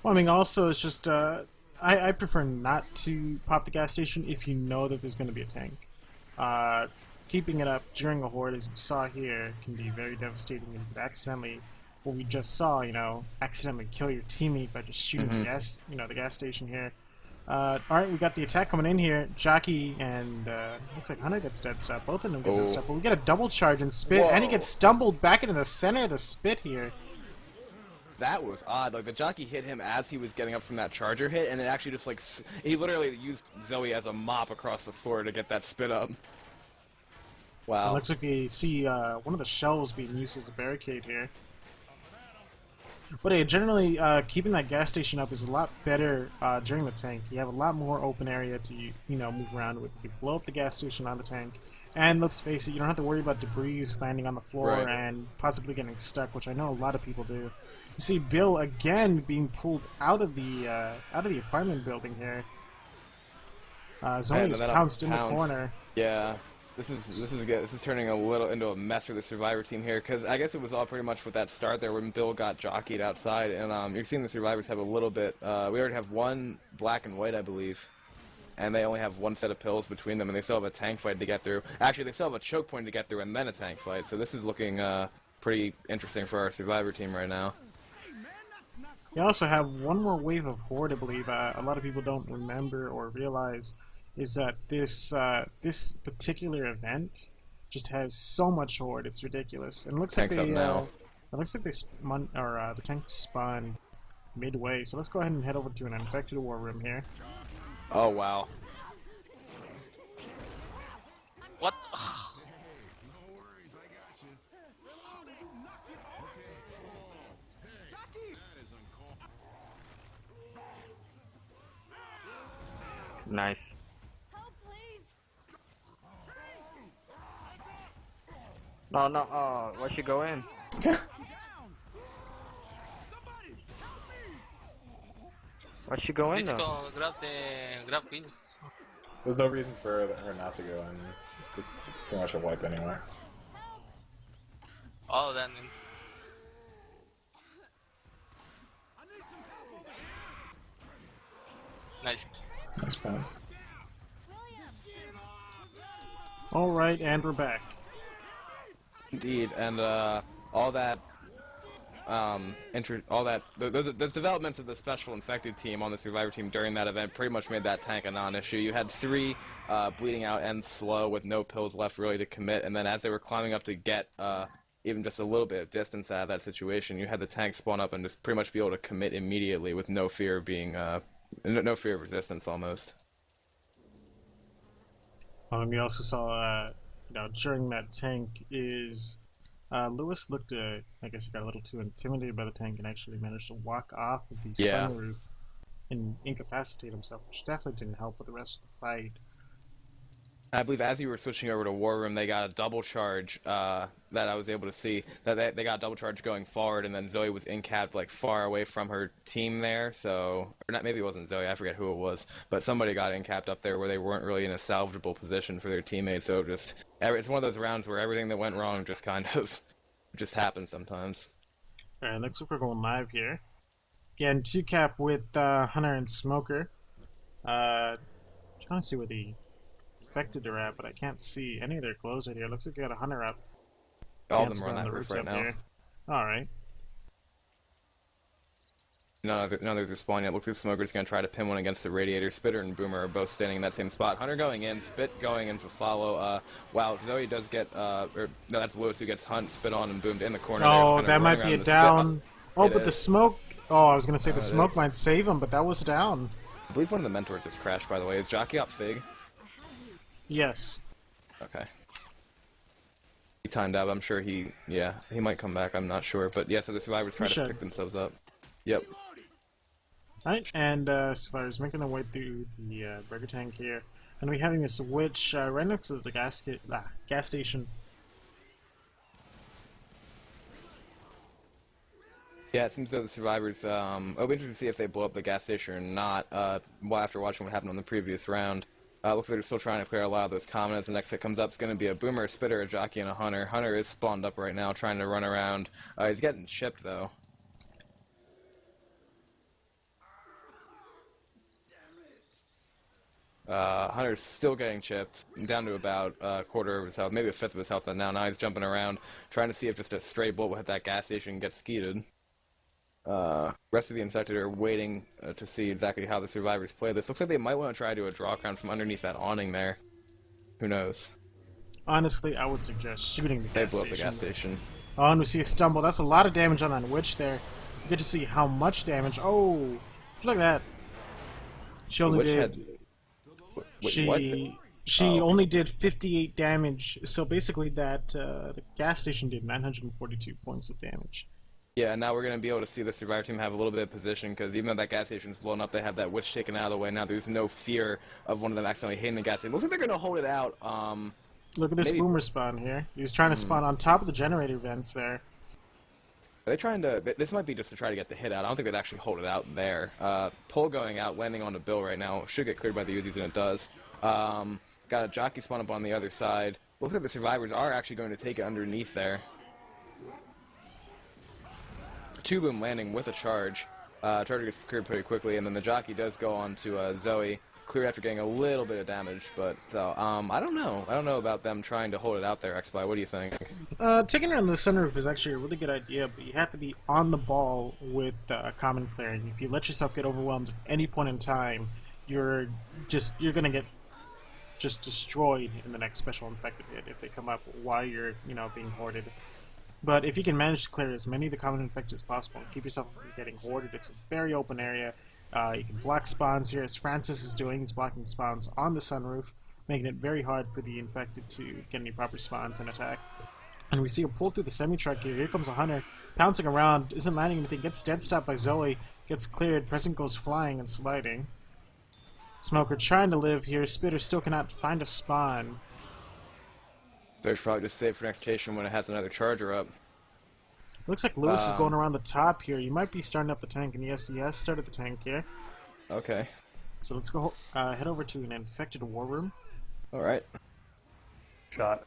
Well, I mean, also it's just I prefer not to pop the gas station if you know that there's going to be a tank. Keeping it up during a horde, as you saw here, can be very devastating. You could accidentally, what we just saw, accidentally kill your teammate by just shooting the gas station here. Alright, we got the attack coming in here. Jockey and looks like Hunter gets dead stuff. Both of them get dead stuff. But we get a double charge and spit, and he gets stumbled back into the center of the spit here. That was odd. Like, the jockey hit him as he was getting up from that charger hit, and it actually just, like, he literally used Zoe as a mop across the floor to get that spit up. Wow. It looks like we see one of the shelves being used as a barricade here. But generally, keeping that gas station up is a lot better during the tank. You have a lot more open area to move around with. You blow up the gas station on the tank, and let's face it, you don't have to worry about debris landing on the floor and possibly getting stuck, which I know a lot of people do. You see Bill again being pulled out of the apartment building here. Zoe is pounced in the corner. Yeah. This is turning a little into a mess for the Survivor team here, because I guess it was all pretty much with that start there when Bill got jockeyed outside, and you're seeing the Survivors have a little bit. We already have one black and white, I believe, and they only have one set of pills between them, and they still have a tank fight to get through. Actually, they still have a choke point to get through, and then a tank fight. So this is looking pretty interesting for our Survivor team right now. You also have one more wave of horde, I believe. A lot of people don't remember or realize is that this particular event just has so much horde, it's ridiculous. And it looks Tank's like up now. It looks like they spun, or the tank spun midway. So let's go ahead and head over to an infected war room here. Oh wow. What? Nice. No, why should go in? Why should go in Let's though? go grab kill. There's no reason for her not to go in. It's pretty much a wipe anyway. Oh, then. Nice. Nice bounce. Alright, and we're back. Indeed, and all that, those developments of the special infected team on the Survivor team during that event pretty much made that tank a non-issue. You had 3 bleeding out and slow with no pills left really to commit, and then as they were climbing up to get even just a little bit of distance out of that situation, you had the tank spawn up and just pretty much be able to commit immediately with no fear of being, no fear of resistance almost. We also saw, during that tank is Lewis looked, I guess he got a little too intimidated by the tank and actually managed to walk off of the sunroof and incapacitate himself, which definitely didn't help with the rest of the fight. I believe as you were switching over to War Room, they got a double charge that I was able to see. That they got a double charge going forward, and then Zoe was in-capped like far away from her team there. So, or not, maybe it wasn't Zoe. I forget who it was, but somebody got in-capped up there where they weren't really in a salvageable position for their teammates. So it's one of those rounds where everything that went wrong just kind of just happens sometimes. All right, looks like we're going live here. Again, 2-cap with Hunter and Smoker. Trying to see where the infected are at, but I can't see any of their clothes right here. Looks like we got a Hunter up. All of Dancing them are on around that the roof right rooftop now. here. Alright. None others are spawning yet. Looks like Smoker's gonna try to pin one against the Radiator. Spitter and Boomer are both standing in that same spot. Hunter going in, Spit going in for follow. Wow, Zoe does get, no, that's Lewis who gets Hunt, Spit on, and boomed in the corner. There's Oh, Hunter that might running be a around the Spit. down. Oh, It but the is. smoke. Oh, I was gonna say the it smoke is. might save him, but that was down. I believe one of the mentors just crashed, by the way. Is Jockey up Fig? Yes. Okay. He timed out. I'm sure he might come back. I'm not sure. But yeah, so the survivors try He to should. pick themselves up. Yep. Alright, and survivors making their way through the burger tank here. And we're having a switch right next to the gas station. Yeah, it seems though the survivors, I'll be interested to see if they blow up the gas station or not, after watching what happened on the previous round. Looks like they're still trying to clear a lot of those commoners. The next hit comes up is going to be a Boomer, a Spitter, a Jockey, and a Hunter. Hunter is spawned up right now, trying to run around. He's getting chipped, though. Hunter's still getting chipped, down to about a quarter of his health, maybe a fifth of his health now. Now he's jumping around, trying to see if just a stray bullet will hit that gas station and get skeeted. Rest of the infected are waiting to see exactly how the survivors play this. Looks like they might want to try to do a draw crown from underneath that awning there. Who knows? Honestly, I would suggest shooting the They gas blew up station. the gas station. Oh, and we see a stumble. That's a lot of damage on that witch there. You get to see how much damage. Oh, look at that. She only Which did. had... Wait, what? She Oh. only did 58 damage. So basically, that the gas station did 942 points of damage. Yeah, now we're going to be able to see the survivor team have a little bit of position, because even though that gas station's blown up, they have that witch taken out of the way. Now there's no fear of one of them accidentally hitting the gas station. Looks like they're going to hold it out. Look at this maybe- boomer spawn here. He was trying to spawn on top of the generator vents there. Are they trying to... This might be just to try to get the hit out. I don't think they'd actually hold it out there. Pull going out, landing on the Bill right now. Should get cleared by the Uzis, and it does. Got a Jockey spawn up on the other side. Looks like the survivors are actually going to take it underneath there. Two Boom landing with a charge. Charger gets cleared pretty quickly, and then the Jockey does go on to Zoe. Cleared after getting a little bit of damage, but I don't know. I don't know about them trying to hold it out there, X-Spy. What do you think? Taking it on the sunroof is actually a really good idea, but you have to be on the ball with common clearing. If you let yourself get overwhelmed at any point in time, you're gonna get just destroyed in the next special infected hit if they come up while you're being hoarded. But if you can manage to clear as many of the common infected as possible and keep yourself from getting hoarded, it's a very open area. You can block spawns here, as Francis is doing. He's blocking spawns on the sunroof, making it very hard for the infected to get any proper spawns and attack. And we see a pull through the semi-truck here. Here comes a Hunter, pouncing around, isn't landing anything, gets dead stopped by Zoe, gets cleared, Present goes flying and sliding. Smoker trying to live here, Spitter still cannot find a spawn. There's probably just save for next station when it has another Charger up. Looks like Lewis is going around the top here. You might be starting up the tank, and yes, he has started the tank here. Okay. So let's go head over to an infected war room. Alright. Shot.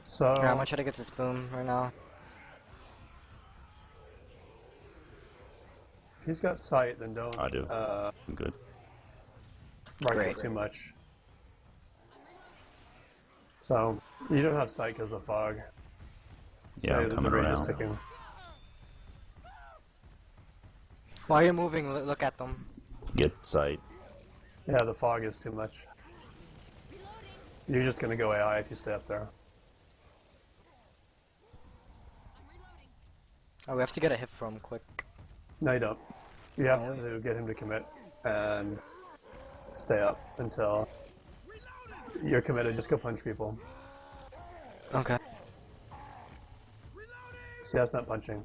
So Yeah, I'm gonna try to get this boom right now. if he's got sight, then don't I do. I'm good. rush Great. it too much. So you don't have sight because of fog. Yeah, I'm the coming range is around. ticking. While you're moving, look at them. Get sight. Yeah, the fog is too much. You're just gonna go AI if you stay up there. Oh, we have to get a hit from quick. No, you don't. You have to get him to commit and stay up until you're committed. Just go punch people. Okay. See, that's not punching.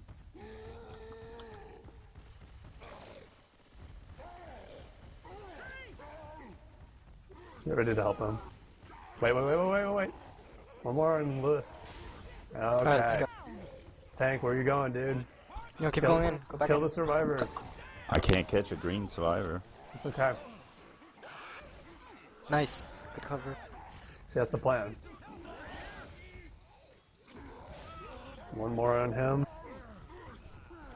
Get ready to help him. Wait. One more and Lewis. Okay. Alright, let's go. Tank, where you going, dude? No, keep going in. Go back Kill in. the survivors. I can't catch a green survivor. It's okay. Nice. Good cover. See, that's the plan. One more on him.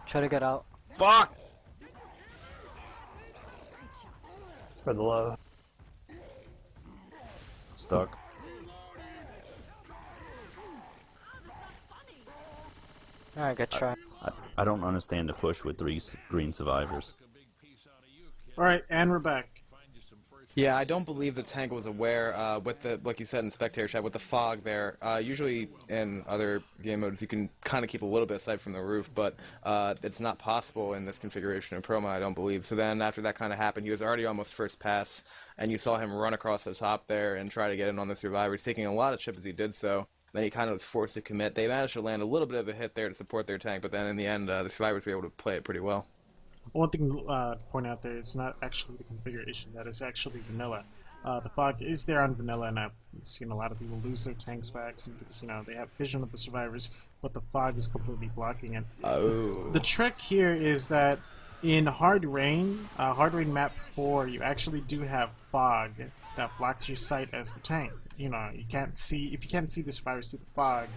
Try to get out. Fuck! for the low. Stuck. Alright, good try. I don't understand the push with three green survivors. Alright, and we're back. Yeah, I don't believe the tank was aware, with the, like you said in spectator chat, with the fog there. Usually in other game modes you can kind of keep a little bit of sight from the roof, but it's not possible in this configuration in Pro Mod, I don't believe. So then after that kind of happened, he was already almost first pass, and you saw him run across the top there and try to get in on the survivors, taking a lot of chips as he did so. Then he kind of was forced to commit. They managed to land a little bit of a hit there to support their tank, but then in the end, the survivors were able to play it pretty well. One thing to point out there is not actually the configuration, that is actually vanilla. The fog is there on vanilla, and I've seen a lot of people lose their tanks back because, you know, they have vision of the survivors, but the fog is completely blocking it. Oh. The trick here is that in Hard Rain map 4, you actually do have fog that blocks your sight as the tank. You know, you can't see, if you can't see the survivors through the fog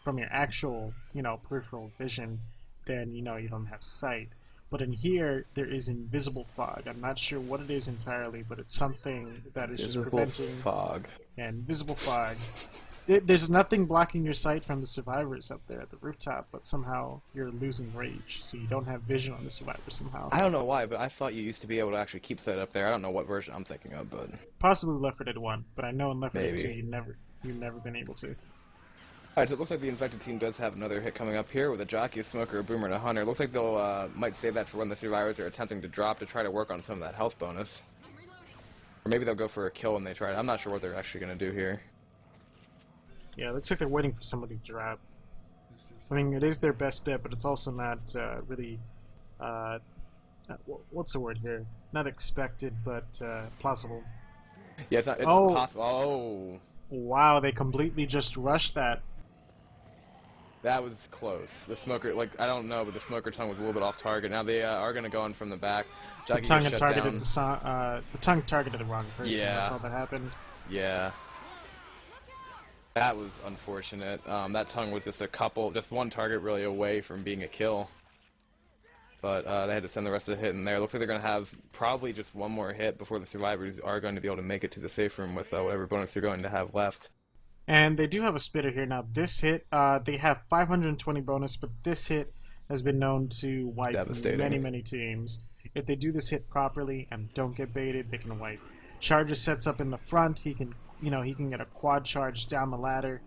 from your actual, you know, peripheral vision, then, you know, you don't have sight. But in here, there is invisible fog. I'm not sure what it is entirely, but it's something that is just preventing fog. Yeah, invisible fog. There's nothing blocking your sight from the survivors up there at the rooftop, but somehow you're losing rage, so you don't have vision on the survivors somehow. I don't know why, but I thought you used to be able to actually keep sight up there. I don't know what version I'm thinking of, but Possibly Left 4 Dead 1, but I know in Left 4 Dead 2 Maybe. you've never been able to. Alright, so it looks like the infected team does have another hit coming up here with a jockey, a smoker, a boomer, and a hunter. Looks like they'll might save that for when the survivors are attempting to drop to try to work on some of that health bonus. Or maybe they'll go for a kill when they try it. I'm not sure what they're actually going to do here. Yeah, it looks like they're waiting for somebody to drop. I mean, it is their best bet, but it's also not really, what's the word here? Not expected, but plausible. Yeah, it's Oh. possible. Oh, Wow, they completely just rushed that. that was close. The smoker, like, I don't know, but the smoker tongue was a little bit off target. Now they are going to go in from the back. The Jockey tongue gets had shut targeted down. the tongue targeted the wrong person. Yeah. That's all that happened. Yeah. That was unfortunate. That tongue was just one target really away from being a kill. But they had to send the rest of the hit in there. Looks like they're going to have probably just one more hit before the survivors are going to be able to make it to the safe room with whatever bonus they're going to have left. And they do have a spitter here. Now, this hit, they have 520 bonus, but this hit has been known to wipe Devastating. many teams. If they do this hit properly and don't get baited, they can wipe. Charger sets up in the front. He can, you know, he can get a quad charge down the ladder.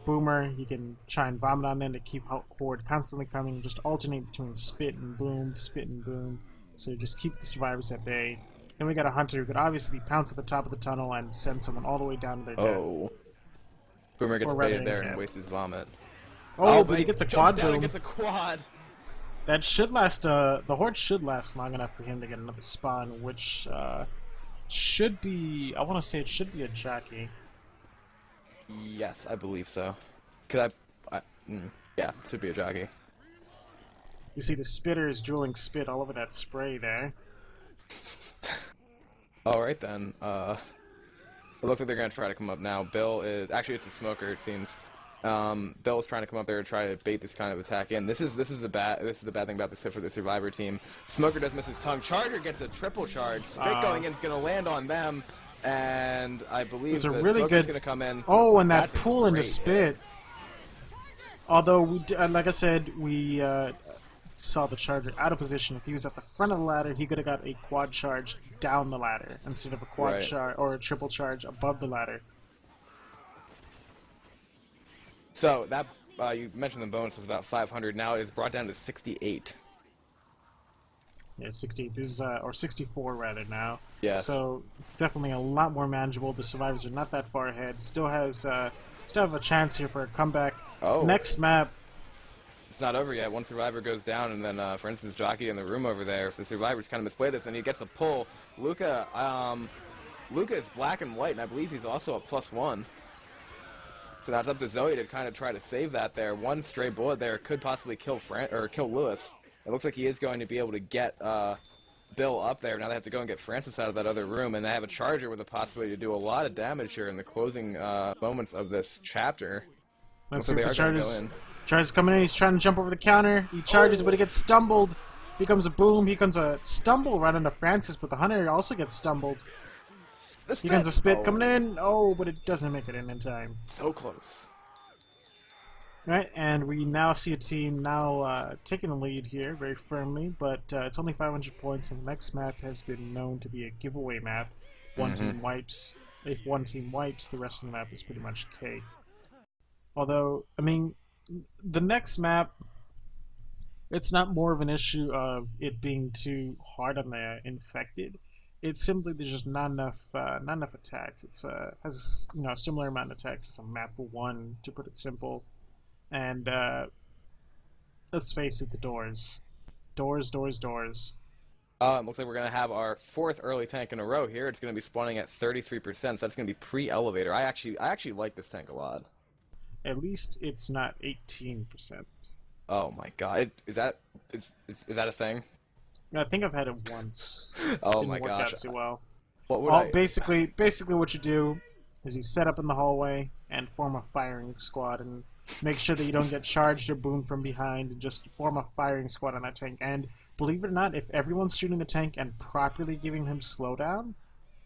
Boomer, he can try and vomit on them to keep horde constantly coming. Just alternate between spit and boom, spit and boom. So just keep the survivors at bay. Then we got a hunter who could obviously pounce at the top of the tunnel and send someone all the way down to their death. Oh. Boomer gets Or rather, baited there yeah. and wastes his vomit. Oh, but he gets a jumps quad down boom. and gets a quad. That should last, the horde should last long enough for him to get another spawn, which, should be, I want to say it should be a jockey. Yes, I believe so. Yeah, it should be a jockey. You see the spitter is drooling spit all over that spray there. Alright then, it looks like they're going to try to come up now. Bill is, actually it's a smoker it seems. Bill is trying to come up there and try to bait this kind of attack in. This is the bad thing about this hit for the survivor team. Smoker does miss his tongue. Charger gets a triple charge. Spit going in is going to land on them, and I believe It's a the really Smoker's good- going to come in. Oh, and that That's a pull into great spit. hit. Although, like I said, we saw the Charger out of position. If he was at the front of the ladder, he could have got a quad charge down the ladder instead of a quad Right. charge or a triple charge above the ladder. So that you mentioned the bonus was about 500. Now it is brought down to 68. Yeah, 60. This is or 64 rather now. Yes. So definitely a lot more manageable. The survivors are not that far ahead. Still have a chance here for a comeback. Oh. Next map. It's not over yet. One survivor goes down, and then, for instance, Jockey in the room over there, if the survivors kind of misplay this, and he gets a pull, Luca is black and white, and I believe he's also a +1. So now it's up to Zoe to kind of try to save that there. One stray bullet there could possibly kill kill Lewis. It looks like he is going to be able to get Bill up there. Now they have to go and get Francis out of that other room, and they have a Charger with the possibility to do a lot of damage here in the closing moments of this chapter. Let's So see they if the are gonna go Charger's in. Charger's coming in. He's trying to jump over the counter. He charges, but he gets stumbled. Here comes a boom. Here comes a stumble right into Francis, but the hunter also gets stumbled. Here comes a spit coming in. Oh, but it doesn't make it in time. So close. Right, and we now see a team now taking the lead here very firmly, but it's only 500 points, and the next map has been known to be a giveaway map. One team wipes. If one team wipes, the rest of the map is pretty much K. Although, I mean, the next map, it's not more of an issue of it being too hard on the infected. It's simply there's just not enough attacks. It's has a similar amount of attacks as a map 1, to put it simple. And let's face it, the doors. Doors. It looks like we're going to have our 4th early tank in a row here. It's going to be spawning at 33%, so that's going to be pre-elevator. I actually like this tank a lot. At least it's not 18%. Oh my god. Is that a thing? I think I've had it once. Oh Didn't my work gosh. out too well. What would I... Basically what you do is you set up in the hallway and form a firing squad and make sure that you don't get charged or boomed from behind, and just form a firing squad on that tank. And believe it or not, if everyone's shooting the tank and properly giving him slowdown,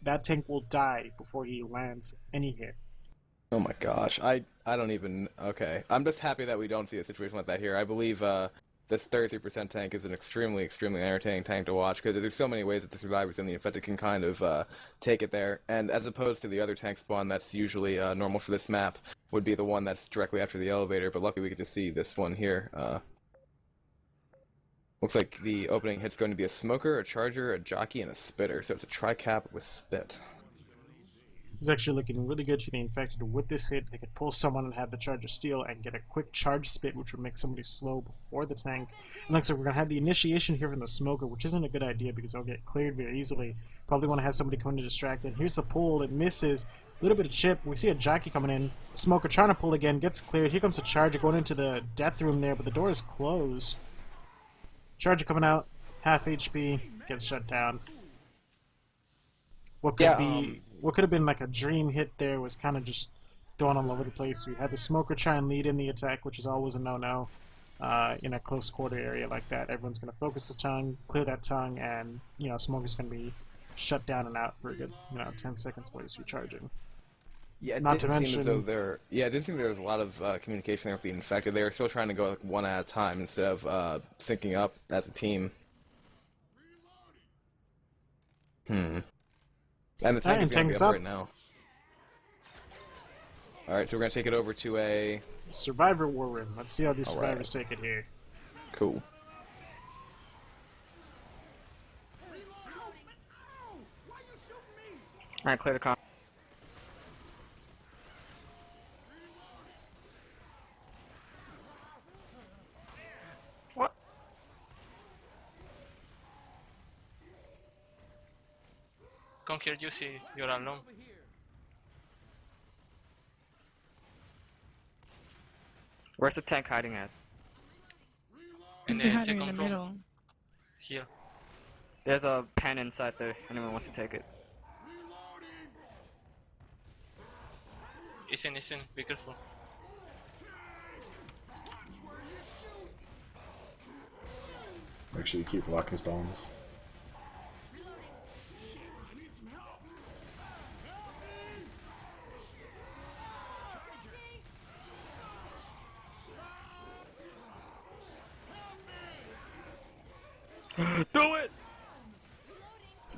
that tank will die before he lands any hit. Oh my gosh. I don't even... Okay. I'm just happy that we don't see a situation like that here. I believe this 33% tank is an extremely entertaining tank to watch, because there's so many ways that the survivors and the infected can kind of take it there. And as opposed to the other tank spawn that's usually normal for this map, would be the one that's directly after the elevator, but luckily we get to see this one here. Looks like the opening hit's going to be a smoker, a charger, a jockey, and a spitter, so it's a tri-cap with spit. It's actually looking really good for the infected. With this hit, they could pull someone and have the charger steal and get a quick charge spit, which would make somebody slow before the tank. And looks like we're going to have the initiation here from the smoker, which isn't a good idea because they'll get cleared very easily. Probably want to have somebody come in to distract it. Here's the pull. It misses. A little bit of chip. We see a jockey coming in. Smoker trying to pull again. Gets cleared. Here comes the charger going into the death room there, but the door is closed. Charger coming out. Half HP. Gets shut down. What could have been like a dream hit there was kind of just thrown all over the place. We had the smoker try and lead in the attack, which is always a no-no in a close quarter area like that. Everyone's going to focus his tongue, clear that tongue, and smoker's going to be shut down and out for a good 10 seconds while he's recharging. Yeah, it Not to didn't seem as though mention- it didn't seem there was a lot of communication there with the infected. They were still trying to go like one at a time instead of syncing up as a team. And the tank is going to be up right now. Alright, so we're going to take it over to a... Survivor war room. Let's see how these All survivors take it here. Cool. Alright, clear the con. What? Come here, you see, you're alone. Where's the tank hiding at? In the second room. Here. There's a pen inside there. Anyone wants to take it? It's in, be careful. Make sure you keep locking his bones. Do it!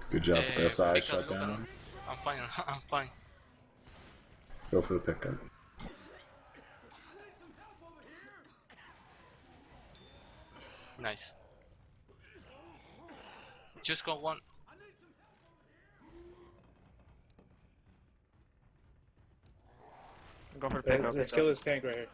Good job with the SI look shut at- down. I'm fine, I'm fine. Go for the pickup. Nice. Just got one. Go for the pickup. Let's kill this tank right here.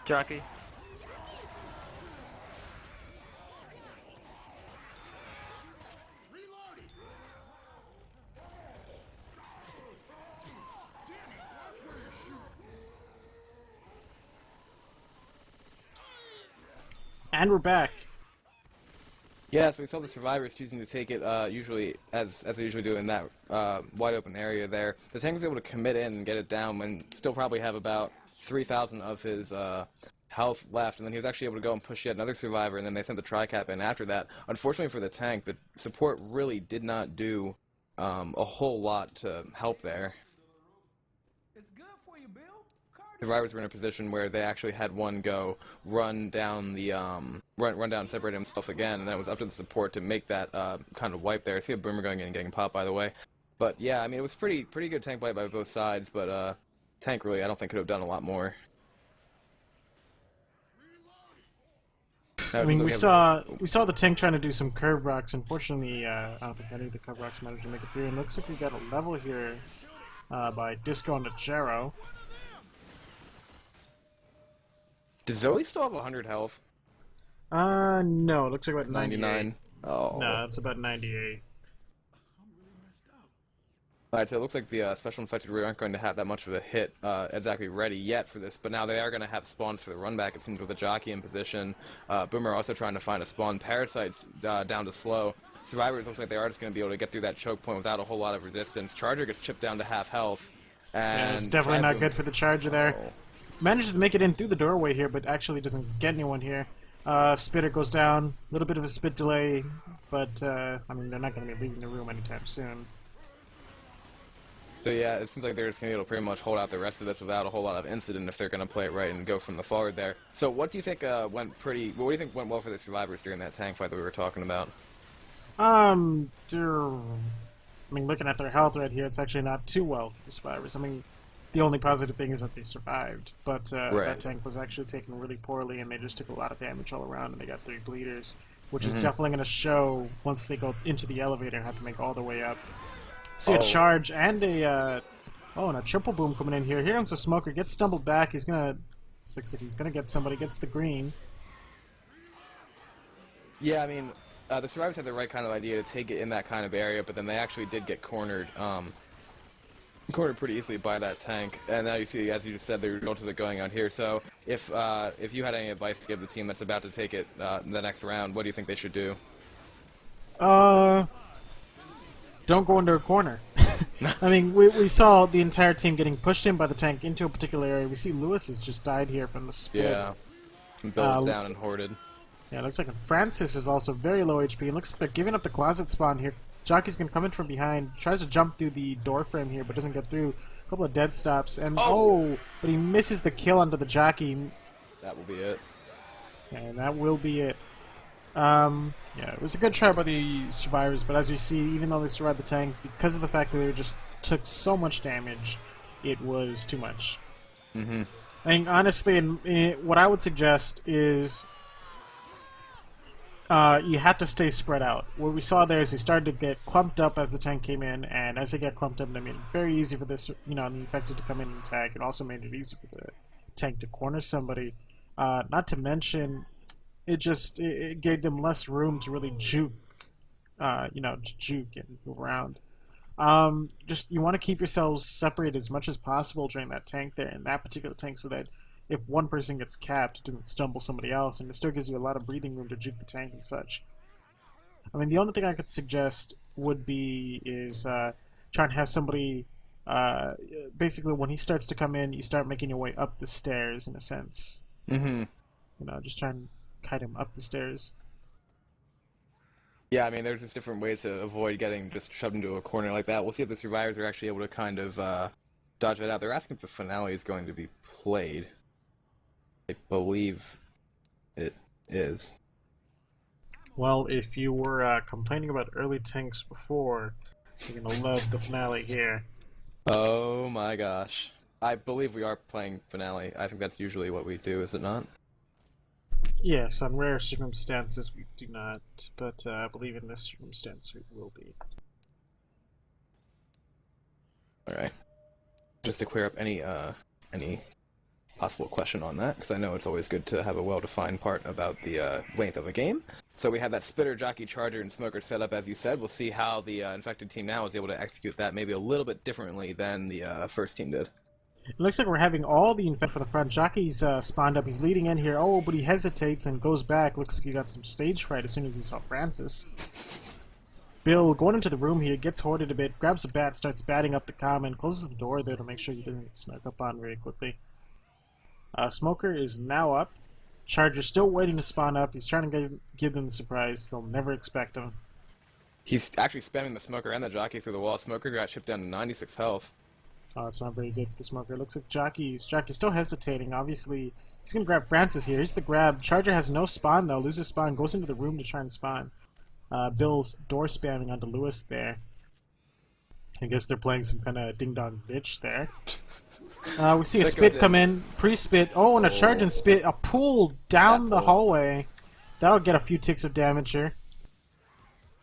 Jockey. And we're back. Yeah, so we saw the survivors choosing to take it usually as they usually do in that wide open area there. The tank was able to commit in and get it down and still probably have about 3,000 of his health left, and then he was actually able to go and push yet another survivor, and then they sent the tri-cap in after that. Unfortunately for the tank, the support really did not do a whole lot to help there. Survivors were in a position where they actually had one go run down the run down and separate himself again, and then it was up to the support to make that kind of wipe there. I see a boomer going in and getting popped, by the way. But yeah, I mean, it was pretty good tank play by both sides, but tank really I don't think could have done a lot more. I mean, we saw the tank trying to do some curve rocks. Unfortunately, I don't think any of the curve rocks managed to make it through. And looks like we got a level here by Disco and Jero. Does Zoe still have 100 health? No, it looks like about 99. Oh. No, it's about 98. Alright, so it looks like the special infected really aren't going to have that much of a hit exactly ready yet for this, but now they are going to have spawns for the run back, it seems, with a jockey in position. Boomer also trying to find a spawn. Parasites down to slow. Survivors looks like they are just going to be able to get through that choke point without a whole lot of resistance. Charger gets chipped down to half health. And yeah, it's definitely not good for the Charger there. Oh. Manages to make it in through the doorway here, but actually doesn't get anyone here. Spitter goes down. A little bit of a spit delay, but I mean, they're not going to be leaving the room anytime soon. So yeah, it seems like they're just going to be able to pretty much hold out the rest of this without a whole lot of incident if they're going to play it right and go from the forward there. So what do you think what do you think went well for the survivors during that tank fight that we were talking about? I mean, looking at their health right here, it's actually not too well for the survivors. I mean, the only positive thing is that they survived, but that tank was actually taken really poorly, and they just took a lot of damage all around, and they got 3 bleeders, which is definitely going to show once they go into the elevator and have to make all the way up. See a charge and a and a triple boom coming in here. Here comes the smoker, gets stumbled back. He's gonna get somebody, gets the green. Yeah, I mean, the survivors had the right kind of idea to take it in that kind of area, but then they actually did get cornered pretty easily by that tank. And now you see, as you just said, the result of it going on here. So if you had any advice to give the team that's about to take it the next round, what do you think they should do? Don't go into a corner. I mean, we saw the entire team getting pushed in by the tank into a particular area. We see Lewis has just died here from the split. Yeah. And Bill's down and hoarded. Yeah, it looks like Francis is also very low HP. It looks like they're giving up the closet spawn here. Jockey's going to come in from behind. Tries to jump through the door frame here, but doesn't get through. A couple of dead stops. And but he misses the kill onto the jockey. That will be it. Yeah, and that will be it. Yeah, it was a good try by the survivors, but as you see, even though they survived the tank, because of the fact that they just took so much damage, it was too much. I think, honestly, what I would suggest is you have to stay spread out. What we saw there is they started to get clumped up as the tank came in, and as they get clumped up, they made it very easy for this, the infected to come in and attack. It also made it easy for the tank to corner somebody. Not to mention, it gave them less room to really juke, juke and move around. You want to keep yourselves separated as much as possible during that tank there, in that particular tank, so that if one person gets capped, it doesn't stumble somebody else, and it still gives you a lot of breathing room to juke the tank and such. I mean, the only thing I could suggest would be try and have somebody, basically when he starts to come in, you start making your way up the stairs, in a sense. Just try and kite him up the stairs. Yeah, I mean, there's just different ways to avoid getting just shoved into a corner like that. We'll see if the survivors are actually able to kind of dodge it out. They're asking if the finale is going to be played. I believe it is. Well, if you were complaining about early tanks before, you're going to love the finale here. Oh my gosh. I believe we are playing finale. I think that's usually what we do, is it not? Yes, on rare circumstances we do not, but I believe in this circumstance we will be. Alright. Just to clear up any possible question on that, because I know it's always good to have a well-defined part about the length of a game. So we have that Spitter, Jockey, Charger, and Smoker set up, as you said. We'll see how the infected team now is able to execute that maybe a little bit differently than the first team did. It looks like we're having all the infect for the front. Jockey's spawned up. He's leading in here. Oh, but he hesitates and goes back. Looks like he got some stage fright as soon as he saw Francis. Bill, going into the room here, gets hoarded a bit, grabs a bat, starts batting up the common, closes the door there to make sure he doesn't get snuck up on very quickly. Smoker is now up. Charger's still waiting to spawn up. He's trying to give them the surprise. They'll never expect him. He's actually spamming the Smoker and the Jockey through the wall. Smoker got shipped down to 96 health. Oh, that's not very good for the Smoker. Looks like Jockey's still hesitating. Obviously, he's going to grab Francis here. Here's the grab. Charger has no spawn, though. Loses spawn. Goes into the room to try and spawn. Bill's door spamming onto Lewis there. I guess they're playing some kind of ding-dong bitch there. We see a spit come in. Pre-spit. Oh, and a charge and spit. A pull down the hallway. That'll get a few ticks of damage here.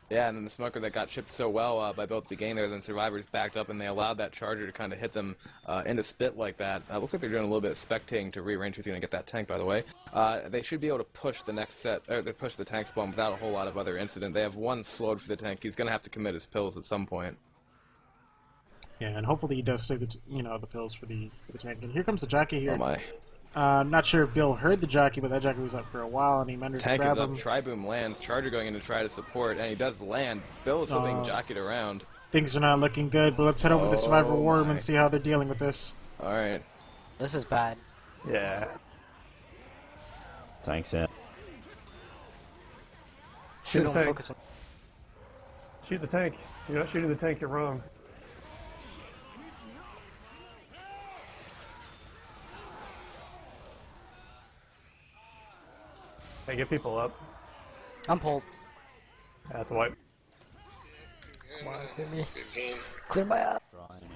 Yeah, and then the Smoker that got chipped so well by both the game there, then Survivors backed up and they allowed that Charger to kind of hit them in the spit like that. Looks like they're doing a little bit of spectating to rearrange who's going to get that tank, by the way. They should be able to push the next set, or they push the tank spawn without a whole lot of other incident. They have one slowed for the tank. He's going to have to commit his pills at some point. Yeah, and hopefully he does save the pills for the tank. And here comes the Jockey here. Oh my. I'm not sure if Bill heard the Jockey, but that Jockey was up for a while, and he managed to grab him. Tank is up, Tri-Boom lands, Charger going in to try to support, and he does land. Bill is still being jockeyed around. Things are not looking good, but let's head over to the Survivor War Room and see how they're dealing with this. Alright. This is bad. Yeah. Tank's in. Shoot the tank. Focus on. Shoot the tank. You're not shooting the tank, you're wrong. Hey, get people up. I'm pulled. That's a wipe. Good game. Clear my ass. Drawing it.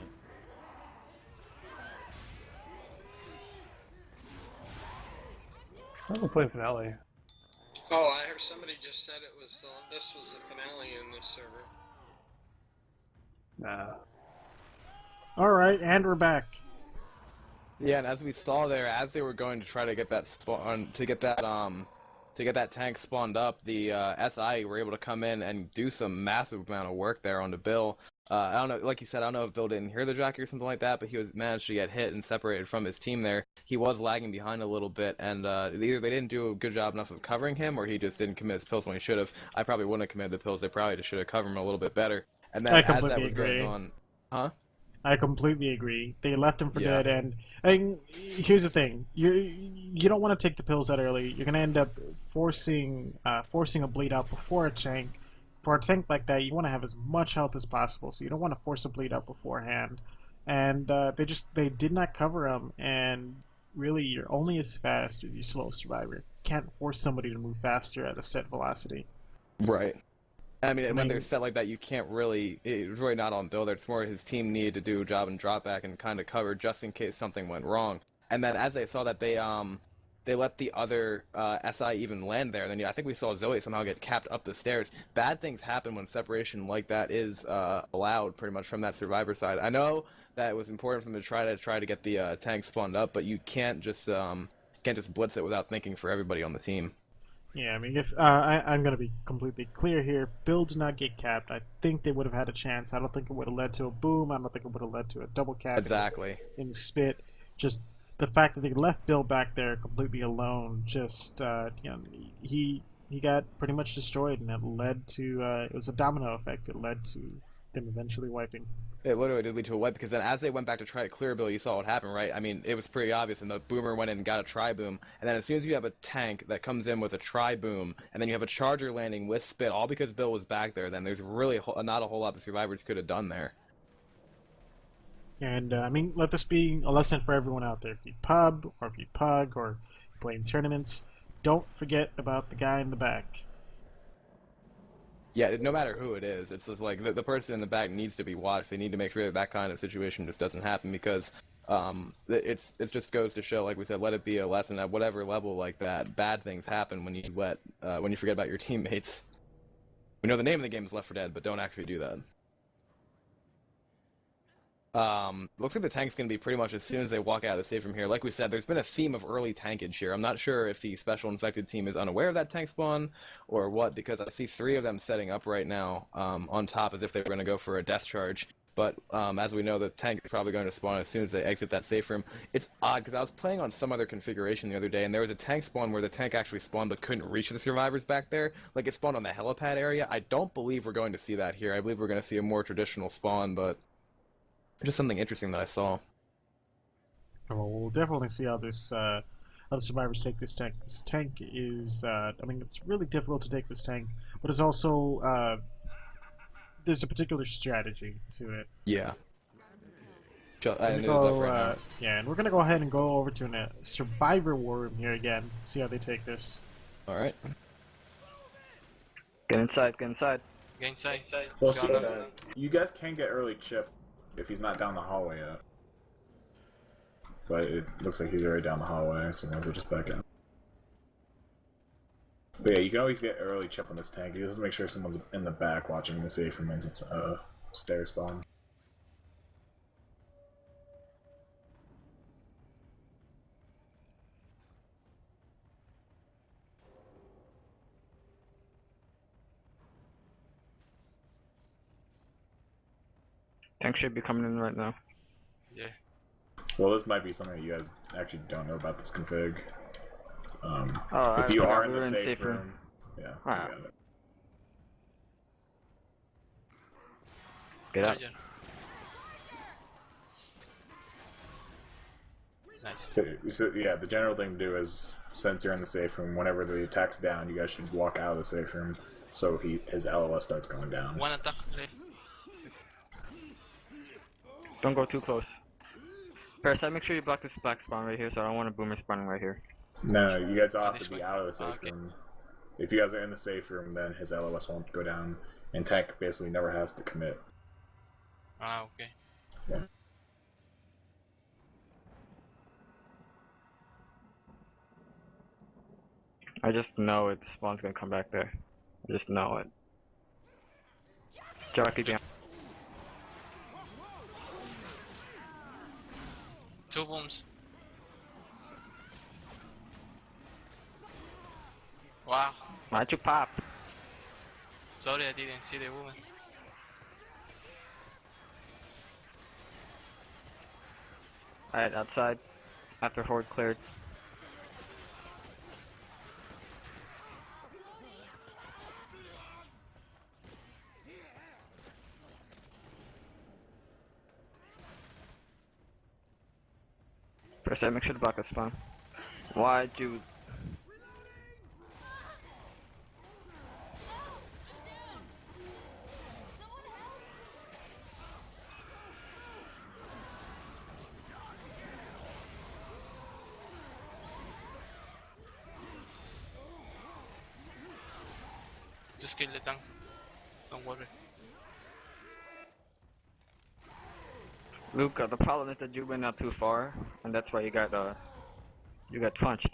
Oh, we're playing finale. Oh, I heard somebody just said it was this was the finale in this server. Nah. Alright, and we're back. Yeah, and as we saw there, as they were going to try to get that spawn, to get that tank spawned up, the SI were able to come in and do some massive amount of work there on the Bill. I don't know, like you said, I don't know if Bill didn't hear the Jockey or something like that, but he managed to get hit and separated from his team there. He was lagging behind a little bit, and either they didn't do a good job enough of covering him, or he just didn't commit his pills when he should have. I probably wouldn't have committed the pills. They probably just should have covered him a little bit better. And then as that was going on, I completely agree. They left him for dead, and here's the thing: you don't want to take the pills that early. You're gonna end up forcing a bleed out before a tank. For a tank like that, you want to have as much health as possible, so you don't want to force a bleed out beforehand. And they did not cover him. And really, you're only as fast as your slowest survivor. You can't force somebody to move faster at a set velocity. Right. I mean, when they're set like that, you can't really. It's really not on Bill. It's more his team needed to do a job and drop back and kind of cover just in case something went wrong. And then as they saw that, they let the other SI even land there. And then I think we saw Zoe somehow get capped up the stairs. Bad things happen when separation like that is allowed, pretty much from that survivor side. I know that it was important for them to try to get the tank spawned up, but you can't just blitz it without thinking for everybody on the team. Yeah, I mean, if I'm going to be completely clear here, Bill did not get capped. I think they would have had a chance. I don't think it would have led to a boom. I don't think it would have led to a double cap. Exactly. In spit. Just the fact that they left Bill back there completely alone, just, he got pretty much destroyed, and it led to, it was a domino effect. It led to them eventually wiping. It literally did lead to a wipe, because then as they went back to try to clear Bill, you saw what happened, right? I mean, it was pretty obvious, and the Boomer went in and got a Tri-Boom, and then as soon as you have a tank that comes in with a Tri-Boom, and then you have a Charger landing with Spit, all because Bill was back there, then there's really not a whole lot the survivors could have done there. And, I mean, let this be a lesson for everyone out there. If you pub, or if you pug, or play in tournaments, don't forget about the guy in the back. Yeah, no matter who it is, it's just like the person in the back needs to be watched. They need to make sure that kind of situation just doesn't happen, because it just goes to show, like we said, let it be a lesson at whatever level like that. Bad things happen when you forget about your teammates. We know the name of the game is Left 4 Dead, but don't actually do that. Looks like the tank's going to be pretty much as soon as they walk out of the save from here. Like we said, there's been a theme of early tankage here. I'm not sure if the special infected team is unaware of that tank spawn or what, because I see 3 of them setting up right now on top as if they were going to go for a death charge. But as we know, the tank is probably going to spawn as soon as they exit that safe room. It's odd, because I was playing on some other configuration the other day, and there was a tank spawn where the tank actually spawned but couldn't reach the survivors back there. Like, it spawned on the helipad area. I don't believe we're going to see that here. I believe we're going to see a more traditional spawn, but just something interesting that I saw. Well, we'll definitely see how this how the survivors take this tank. This tank is, I mean, it's really difficult to take this tank, but it's also there's a particular strategy to it. Yeah. And it is Go, up right now. yeah, and we're gonna go ahead and go over to a survivor war room here again. See how they take this. All right. Get inside, get inside. Get inside. Well, Go see, on. you guys can get early chip if he's not down the hallway yet. But it looks like he's already down the hallway, so we might as well just back out. But yeah, you can always get early chip on this tank. You just make sure someone's in the back watching the safe room as it's stair spawn. Tank should be coming in right now. Yeah. Well, this might be something you guys actually don't know about this config. Oh, If you forgot are in we the were safe room, yeah, you Alright. got it. Get out. Charger. Nice. So yeah, the general thing to do is, since you're in the safe room, whenever the attack's down, you guys should walk out of the safe room so his LOS starts going down. One attack left. Don't go too close. Parasite, make sure you block this black spawn right here, so I don't want a boomer spawning right here. No, you guys all have This to be way? out of the safe Okay. room. If you guys are in the safe room, then his LOS won't go down, and tank basically never has to commit. Ah, okay. Yeah. I just know it. The spawn's gonna come back there. I just know it. Jockey down. 2 booms. Wow. Why'd you pop? Sorry, I didn't see the woman. Alright, outside. After horde cleared. Parasite, make sure to block the spawn. Why'd you... Just kill the tank. Don't worry. Luke, the problem is that you went out too far, and that's why you got punched.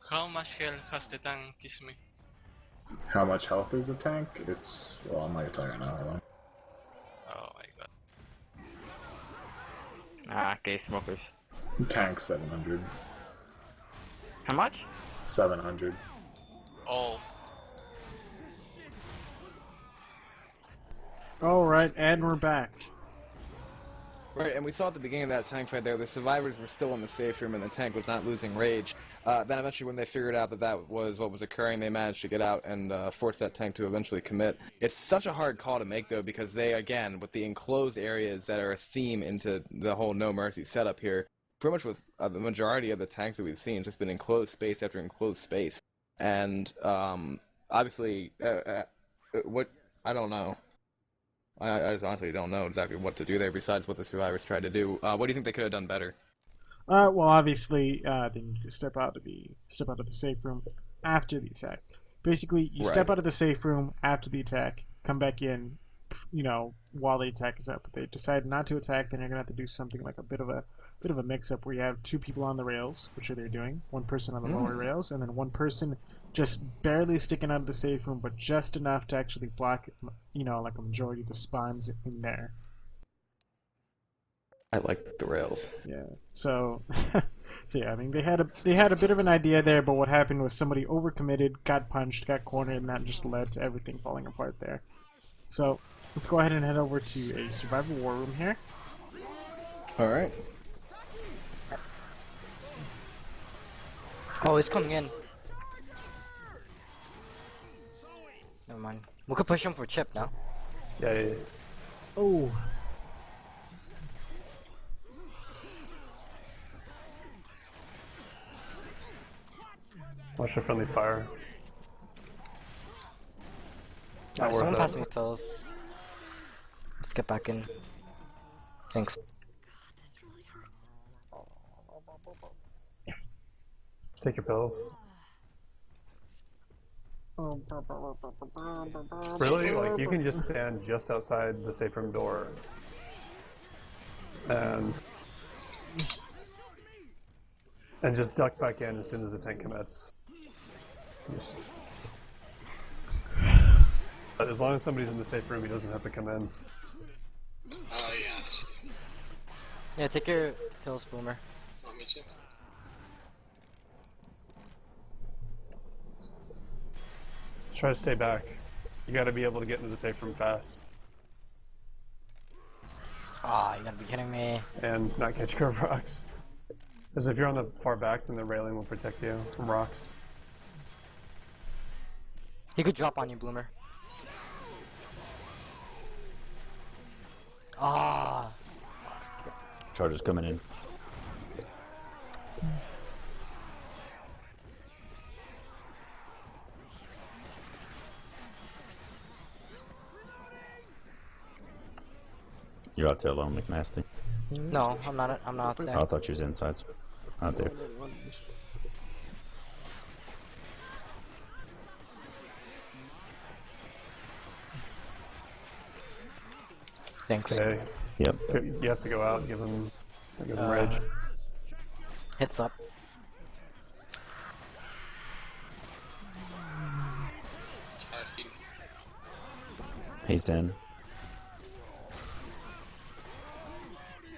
How much health has the tank? Kiss me. How much health is the tank? It's, well, I'm not gonna tell you right now. Hold on. Oh my god. Ah, gay smokers. Tank 700. How much? 700. Oh. Alright, and we're back. Right, and we saw at the beginning of that tank fight there, the survivors were still in the safe room and the tank was not losing rage. Then eventually when they figured out that that was what was occurring, they managed to get out and force that tank to eventually commit. It's such a hard call to make, though, because they, again, with the enclosed areas that are a theme into the whole No Mercy setup here, pretty much with the majority of the tanks that we've seen, it's just been enclosed space after enclosed space. And, obviously, what, I don't know. I just honestly don't know exactly what to do there besides what the survivors tried to do. What do you think they could have done better? Well, obviously, they need to step out of the safe room after the attack. Basically, you step Right. out of the safe room after the attack, come back in, you know, while the attack is up. If they decide not to attack, then you're gonna have to do something like a bit of a mix-up where you have 2 people on the rails, which are they're doing, 1 person on the lower rails, and then 1 person just barely sticking out of the safe room, but just enough to actually block, you know, like a majority of the spawns in there. I like the rails. Yeah. So So yeah, I mean they had a bit of an idea there, but what happened was somebody overcommitted, got punched, got cornered, and that just led to everything falling apart there. So let's go ahead and head over to a survival war room here. All right. Oh, he's coming in. Never mind. We could push him for chip now. Yeah. Oh. Watch your friendly fire. Not Someone worth pass it. me pills. Let's get back in. Thanks. Take your pills. Really? Like, you can just stand just outside the safe room door. And just duck back in as soon as the tank commits. But as long as somebody's in the safe room, he doesn't have to come in. Oh, yeah. Yeah, take your pills, Boomer. Want me to? Try to stay back. You gotta be able to get into the safe room fast. Ah, you gotta be kidding me. And not catch curve rocks. Because if you're on the far back, then the railing will protect you from rocks. He could drop on you, Bloomer. Ah. Charger's coming in. You're out there alone, McNasty. No, I'm not. I'm not there. Oh, I thought you was inside. Out there. Thanks. Okay. Yep. You have to go out and give him rage. Hits up. He's in.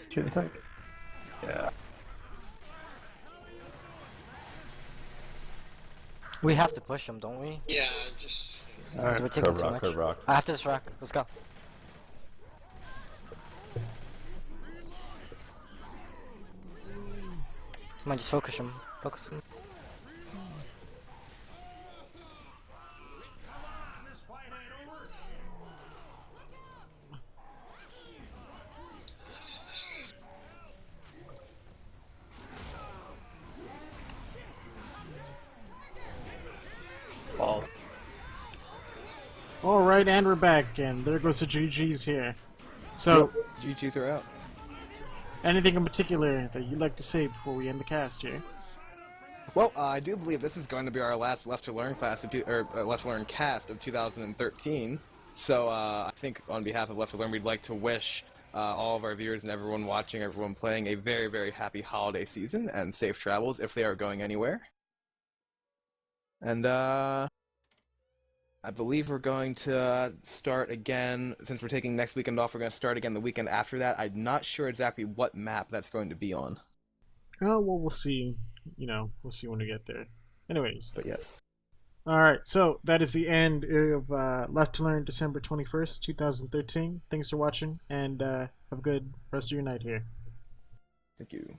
Shoot the tank. Yeah. We have to push him, don't we? Yeah, just... Alright. We're taking Curve too rock, much. curve rock. After this rock, let's go. Come on, just focus him. Focus him. Ball. Alright, and we're back, and there goes the GG's here. So, GGs are out. anything in particular that you'd like to say before we end the cast here? Well, I do believe this is going to be our last Left to Learn class, Left to Learn cast of 2013. So I think on behalf of Left to Learn, we'd like to wish all of our viewers and everyone watching, everyone playing, a very, very happy holiday season and safe travels if they are going anywhere. And I believe we're going to start again, since we're taking next weekend off, we're going to start again the weekend after that. I'm not sure exactly what map that's going to be on. Oh, well, we'll see. You know, we'll see when we get there. Anyways. But yes. Alright, so that is the end of Left to Learn December 21st, 2013. Thanks for watching, and have a good rest of your night here. Thank you.